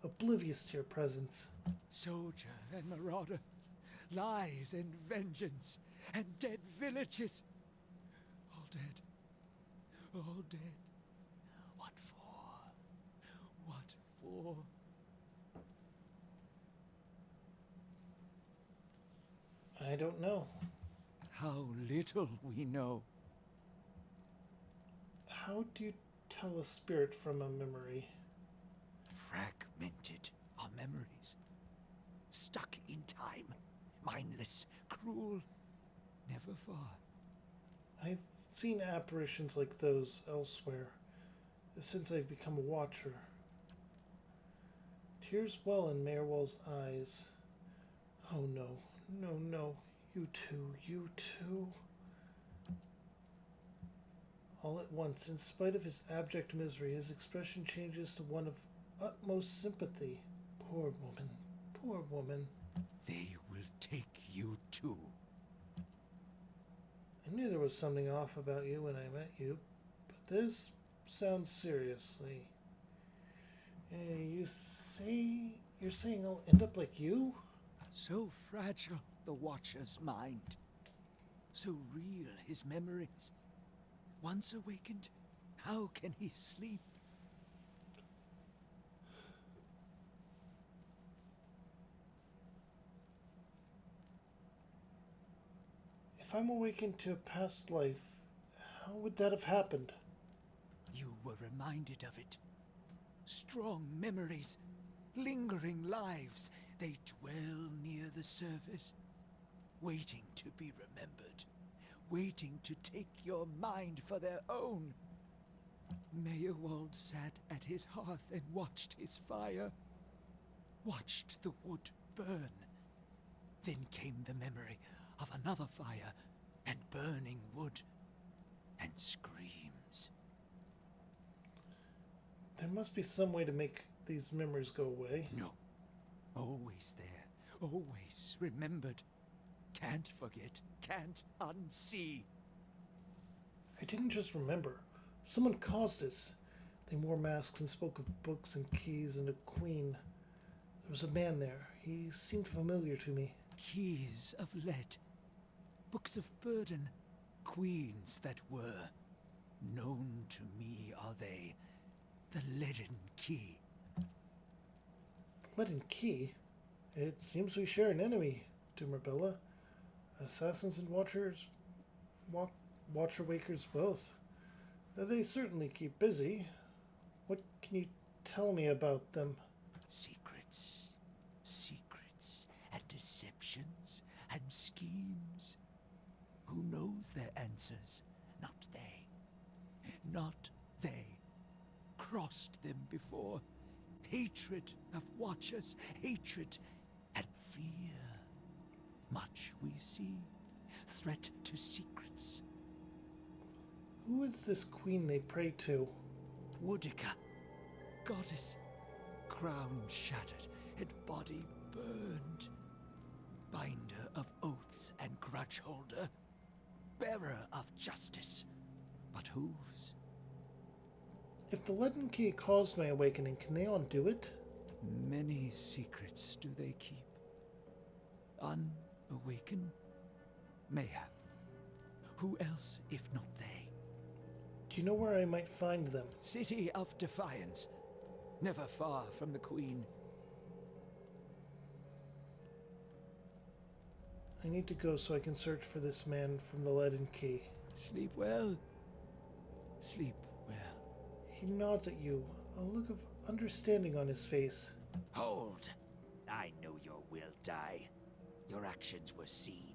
oblivious to your presence. Soldier and marauder. Lies and vengeance. and dead villages. All dead. All dead. What for? What for? I don't know. How little we know. How do you tell a spirit from a memory? Fragmented are memories. Stuck in time. Mindless, cruel, never far. I've seen apparitions like those elsewhere, since I've become a watcher. Tears well in Mayorwell's eyes. Oh no, no, no. You too, you too. All at once, in spite of his abject misery, his expression changes to one of utmost sympathy. Poor woman, poor woman. They will take you too. I knew there was something off about you when I met you, but this sounds seriously. You're saying I'll end up like you? So fragile, the Watcher's mind. So real, his memories. Once awakened, how can he sleep? If I'm awakened to a past life, how would that have happened? You were reminded of it. Strong memories, lingering lives, they dwell near the surface, waiting to be remembered, waiting to take your mind for their own. Meyerwald sat at his hearth and watched his fire, watched the wood burn. Then came the memory of another fire and burning wood and screams. There must be some way to make these memories go away. No. Always there. Always remembered. Can't forget. Can't unsee. I didn't just remember. Someone caused this. They wore masks and spoke of books and keys and a queen. There was a man there. He seemed familiar to me. Keys of lead. Books of burden. Queens that were. Known to me are they. The leaden key. Leaden key? It seems we share an enemy, Dumerbella. Assassins and watchers... Watcher-wakers both. They certainly keep busy. What can you tell me about them? Secrets. Secrets and deceptions and schemes. Who knows their answers? Not they. Not they. Crossed them before. Hatred of watchers, hatred and fear. Much we see. Threat to secrets. Who is this queen they pray to? Woodica, goddess, crown shattered and body burned. Binder of oaths and grudge holder. Bearer of justice, but hooves. If the leaden key caused my awakening, can they undo it? Many secrets do they keep. Unawaken? Mayhap. Who else if not they? Do you know where I might find them? City of Defiance. Never far from the Queen. I need to go so I can search for this man from the leaden key. Sleep well. Sleep well. He nods at you, a look of understanding on his face. Hold! I know your will die. Your actions were seen.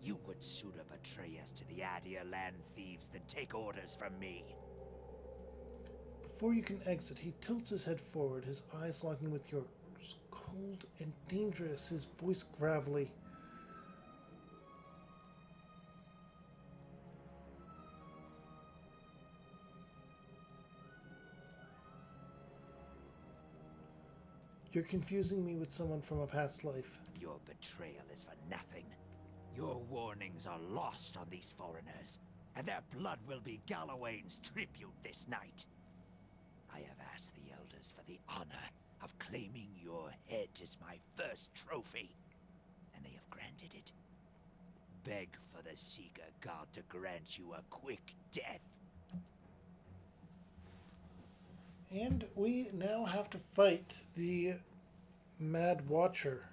You would sooner betray us to the Adir land thieves than take orders from me. Before you can exit, he tilts his head forward, his eyes locking with yours. Cold and dangerous, his voice gravelly. You're confusing me with someone from a past life. Your betrayal is for nothing. Your warnings are lost on these foreigners, and their blood will be Gallowayne's tribute this night. I have asked the elders for the honor of claiming your head as my first trophy, and they have granted it. beg for the Seeker God to grant you a quick death. And we now have to fight the Mad Watcher.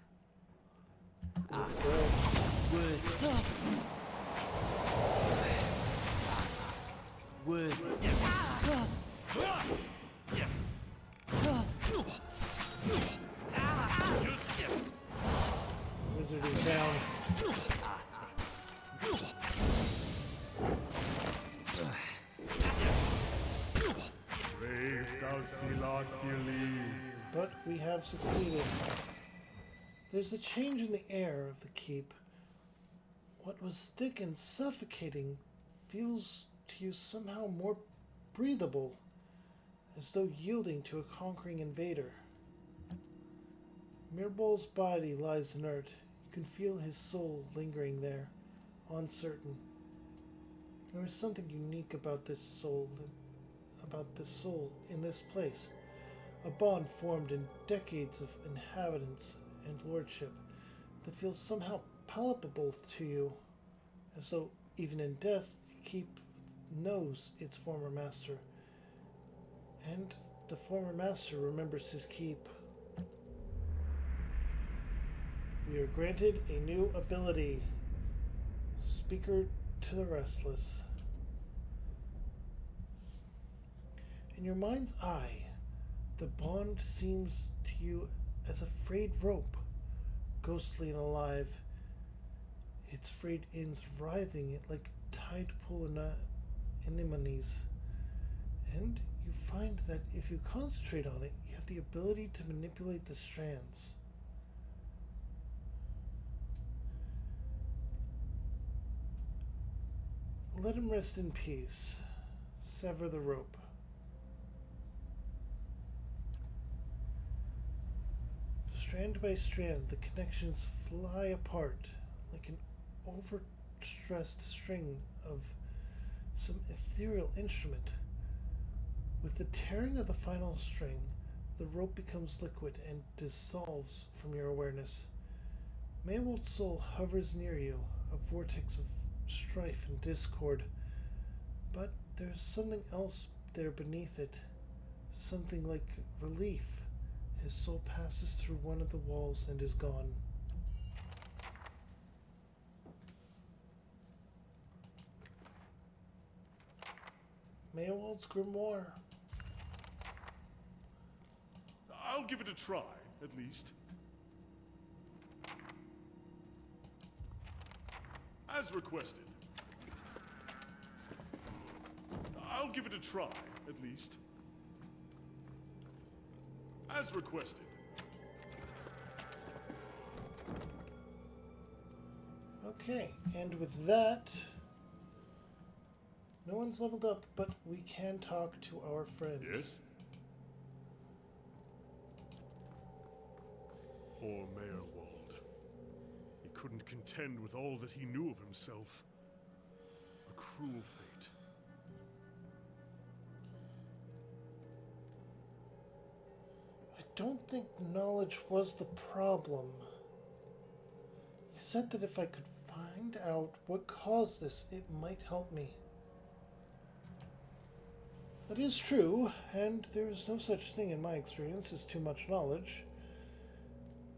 Let's go. Wizard is down. But we have succeeded. There's a change in the air of the keep. What was thick and suffocating feels to you somehow more breathable, as though yielding to a conquering invader. Mirbol's body lies inert. You can feel his soul lingering there, uncertain. There is something unique about this soul in this place. A bond formed in decades of inhabitants and lordship that feels somehow palpable to you, as though even in death the keep knows its former master, and the former master remembers his keep. We are granted a new ability, Speaker to the Restless. In your mind's eye, the bond seems to you as a frayed rope, ghostly and alive, its frayed ends writhing like tide pool anemones. And you find that if you concentrate on it, you have the ability to manipulate the strands. Let him rest in peace. Sever the rope. Strand by strand, the connections fly apart like an overstressed string of some ethereal instrument. With the tearing of the final string, the rope becomes liquid and dissolves from your awareness. Maywald's soul hovers near you, a vortex of strife and discord. But there's something else there beneath it, something like relief. His soul passes through one of the walls and is gone. Maywald's grimoire. I'll give it a try, at least. As requested. I'll give it a try, at least. As requested. Okay, and with that, no one's leveled up, but we can talk to our friend. Yes? Poor Mayorwald. He couldn't contend with all that he knew of himself. A cruel fate. I don't think knowledge was the problem. He said that if I could find out what caused this, it might help me. That is true, and there is no such thing in my experience as too much knowledge.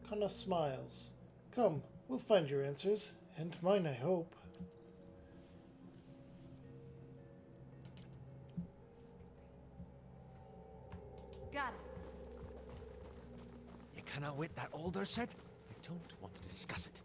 Kana smiles. Come, we'll find your answers, and mine, I hope. Got it. You cannot wait that Alder said? I don't want to discuss it.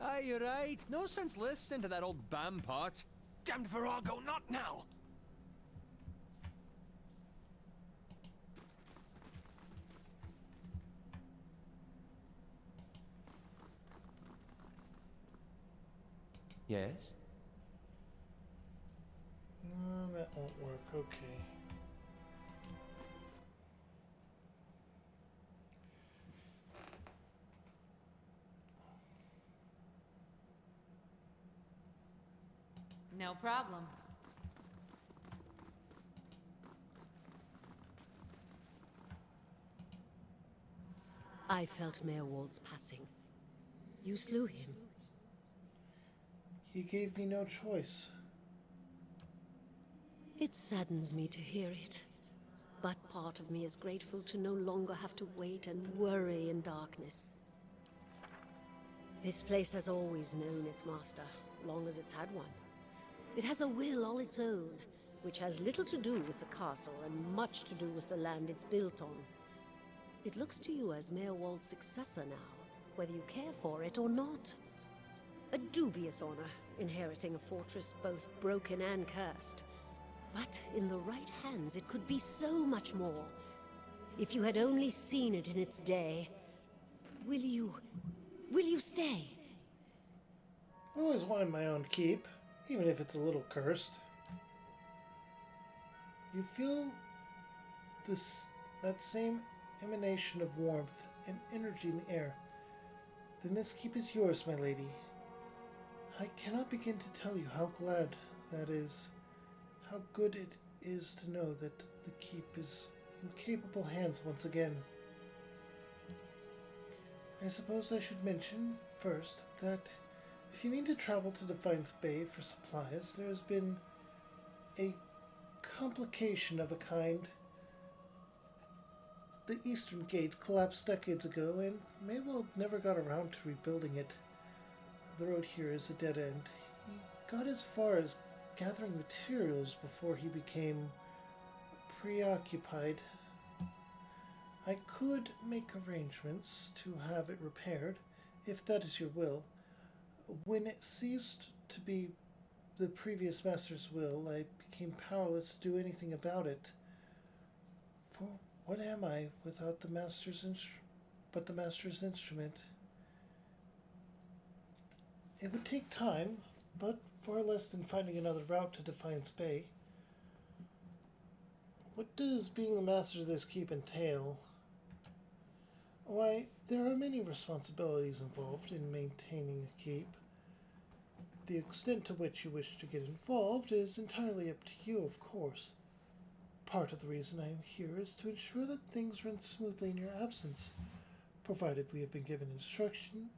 Aye, you're right. No sense listening to that old bampot. Damned Virago, not now! Yes? No, that won't work. Okay. No problem. I felt Mayorwald's passing. You slew him. He gave me no choice. It saddens me to hear it. But part of me is grateful to no longer have to wait and worry in darkness. This place has always known its master, long as it's had one. It has a will all its own, which has little to do with the castle and much to do with the land it's built on. It looks to you as Mayorwald's successor now, whether you care for it or not. A dubious honor, inheriting a fortress both broken and cursed. But in the right hands, it could be so much more. If you had only seen it in its day. Will you stay? I always wanted my own keep, even if it's a little cursed. You feel that same emanation of warmth and energy in the air. Then this keep is yours, my lady. I cannot begin to tell you how glad that is. How good it is to know that the keep is in capable hands once again. I suppose I should mention first that if you mean to travel to Defiance Bay for supplies, there has been a complication of a kind. The Eastern Gate collapsed decades ago, and Maywald never got around to rebuilding it. The road here is a dead end. He got as far as gathering materials before he became preoccupied. I could make arrangements to have it repaired, if that is your will. When it ceased to be the previous master's will, I became powerless to do anything about it. For what am I without the master's instrument? It would take time, but far less than finding another route to Defiance Bay. What does being the master of this keep entail? Why, there are many responsibilities involved in maintaining a keep. The extent to which you wish to get involved is entirely up to you, of course. Part of the reason I am here is to ensure that things run smoothly in your absence, provided we have been given instruction.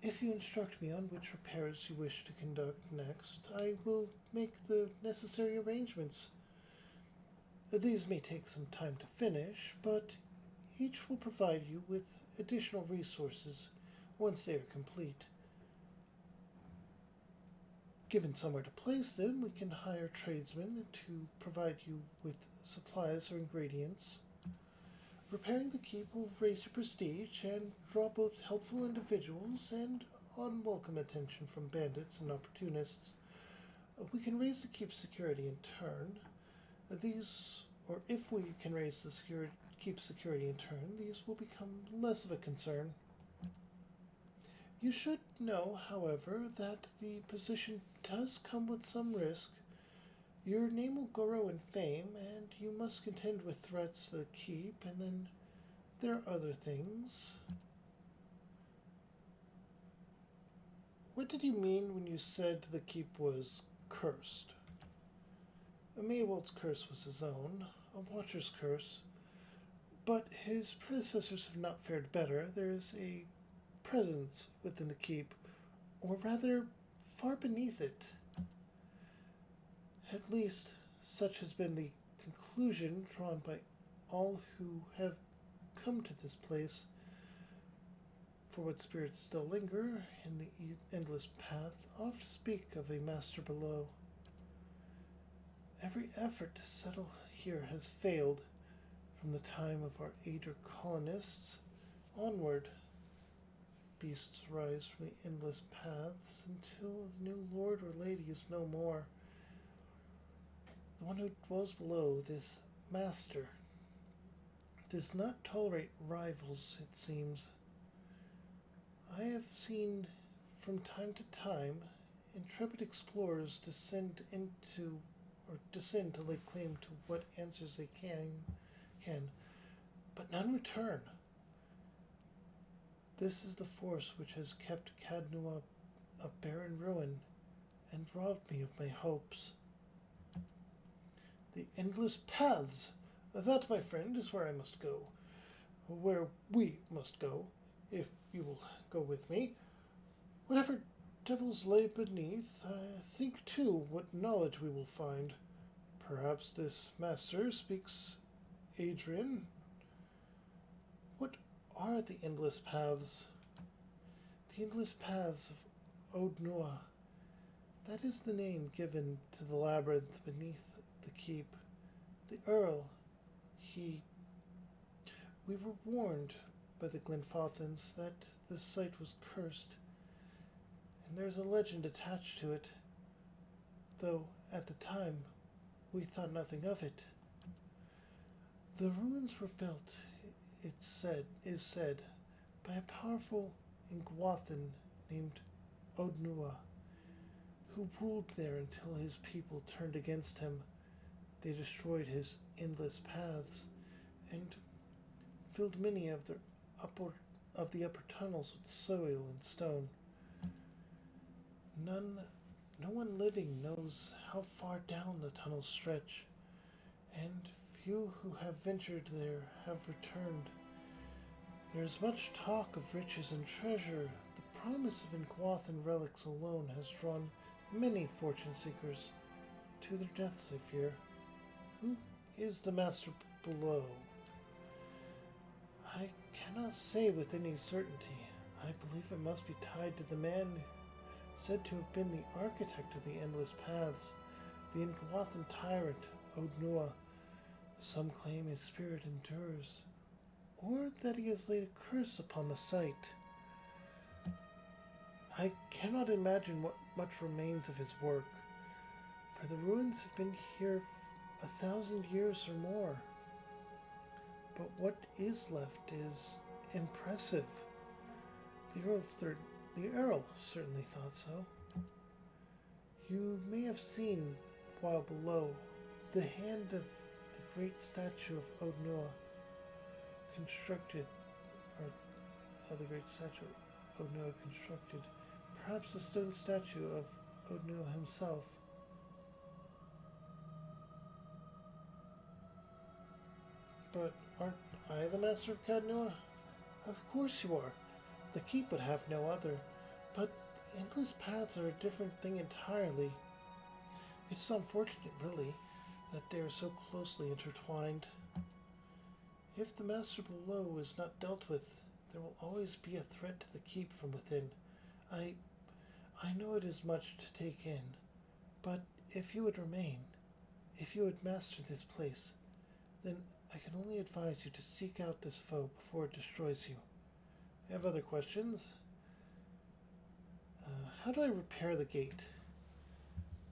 If you instruct me on which repairs you wish to conduct next, I will make the necessary arrangements. These may take some time to finish, but each will provide you with additional resources once they are complete. Given somewhere to place them, we can hire tradesmen to provide you with supplies or ingredients. Repairing the keep will raise your prestige and draw both helpful individuals and unwelcome attention from bandits and opportunists. We can raise the keep's security in turn. If we can raise the keep's security in turn, these will become less of a concern. You should know, however, that the position does come with some risk. Your name will grow in fame, and you must contend with threats to the keep, and then there are other things. What did you mean when you said the keep was cursed? Maywald's curse was his own, a watcher's curse, but his predecessors have not fared better. There is a presence within the keep, or rather, far beneath it. At least, such has been the conclusion drawn by all who have come to this place. For what spirits still linger in the endless path oft speak of a master below. Every effort to settle here has failed, from the time of our Ader colonists onward. Beasts rise from the endless paths until the new lord or lady is no more. The one who dwells below, this master, does not tolerate rivals, it seems. I have seen from time to time intrepid explorers descend to lay claim to what answers they can, but none return. This is the force which has kept Cadnua a barren ruin, and robbed me of my hopes. The endless paths! That, my friend, is where I must go. Where we must go, if you will go with me. Whatever devils lay beneath, I think too what knowledge we will find. Perhaps this master speaks Adrian. What are the endless paths? The endless paths of Odnua. That is the name given to the labyrinth beneath the keep. The Earl, we were warned by the Glenfathans that this site was cursed, and there's a legend attached to it, though at the time we thought nothing of it. The ruins were built, it is said, by a powerful Ingwathan named Odnua, who ruled there until his people turned against him. They destroyed his endless paths and filled many of the upper tunnels with soil and stone. No one living knows how far down the tunnels stretch, and few who have ventured there have returned. There is much talk of riches and treasure. The promise of Ingwathan relics alone has drawn many fortune seekers to their deaths, I fear. Who is the master below? I cannot say with any certainty. I believe it must be tied to the man said to have been the architect of the Endless Paths, the Ingwathan tyrant, Odnua. Some claim his spirit endures, or that he has laid a curse upon the site. I cannot imagine what much remains of his work, for the ruins have been here 1,000 years or more. But what is left is impressive. The Earl certainly thought so. You may have seen, while below, the hand of the great statue of Odnua constructed, or how the great statue of Odnua constructed, perhaps the stone statue of Odnua himself. But aren't I the master of Cadnua? Of course you are. The keep would have no other. But the endless paths are a different thing entirely. It's unfortunate, really, that they are so closely intertwined. If the master below is not dealt with, there will always be a threat to the keep from within. I know it is much to take in, but if you would remain, if you would master this place, then I can only advise you to seek out this foe before it destroys you. I have other questions. How do I repair the gate?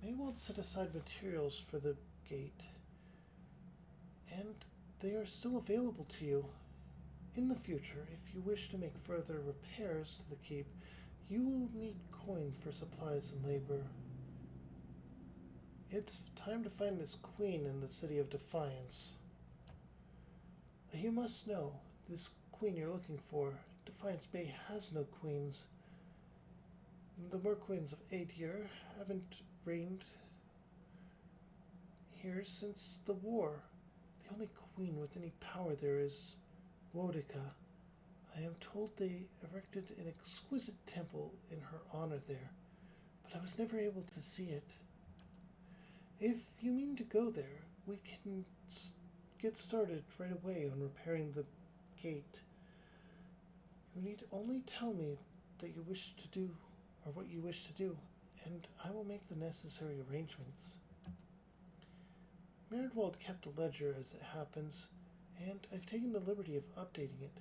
Maywald set aside materials for the gate, and they are still available to you. In the future, if you wish to make further repairs to the keep, you will need coin for supplies and labor. It's time to find this queen in the city of Defiance. You must know, this queen you're looking for, Defiance Bay has no queens. The Merquins of Aedir haven't reigned here since the war. The only queen with any power there is Wodica. I am told they erected an exquisite temple in her honor there, but I was never able to see it. If you mean to go there, we can get started right away on repairing the gate. You need only tell me that you wish to do, or what you wish to do, and I will make the necessary arrangements. Merigold kept a ledger as it happens, and I've taken the liberty of updating it.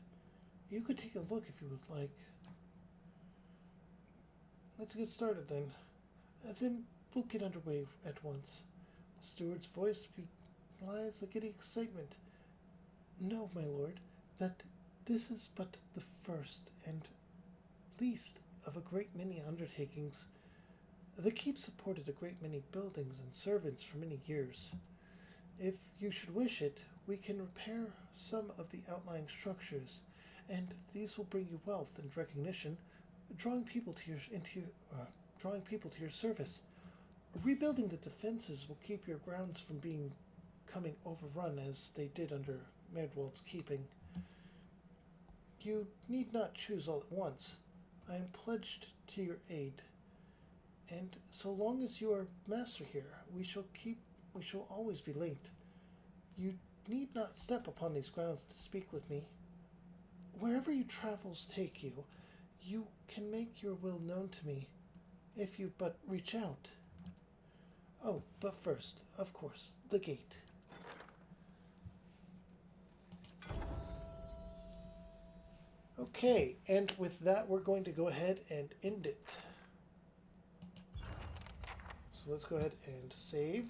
You could take a look if you would like. Let's get started then. Then we'll get underway at once. The steward's voice belies a giddy excitement. No, my lord, that this is but the first and least of a great many undertakings. The keep supported a great many buildings and servants for many years. If you should wish it, we can repair some of the outlying structures, and these will bring you wealth and recognition, drawing people to your service. rebuilding the defenses will keep your grounds from becoming overrun as they did under Merdwald's keeping. You need not choose all at once. I am pledged to your aid, and so long as you are master here, we shall always be linked. You need not step upon these grounds to speak with me. Wherever your travels take you, you can make your will known to me, if you but reach out. Oh, but first, of course, the gate. Okay, and with that, we're going to go ahead and end it. So let's go ahead and save.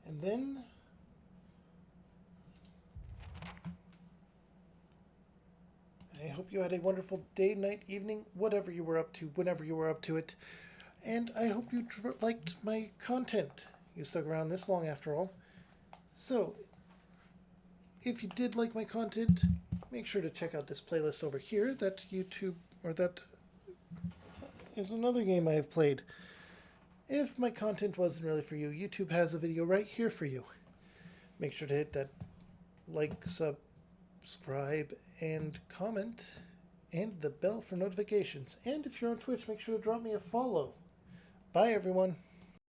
And then I hope you had a wonderful day, night, evening, whatever you were up to, whenever you were up to it. And I hope you liked my content. You stuck around this long after all. So, if you did like my content, make sure to check out this playlist over here. That is another game I have played. If my content wasn't really for you, YouTube has a video right here for you. Make sure to hit that like, subscribe, and comment, and the bell for notifications. And if you're on Twitch, make sure to drop me a follow. Bye, everyone.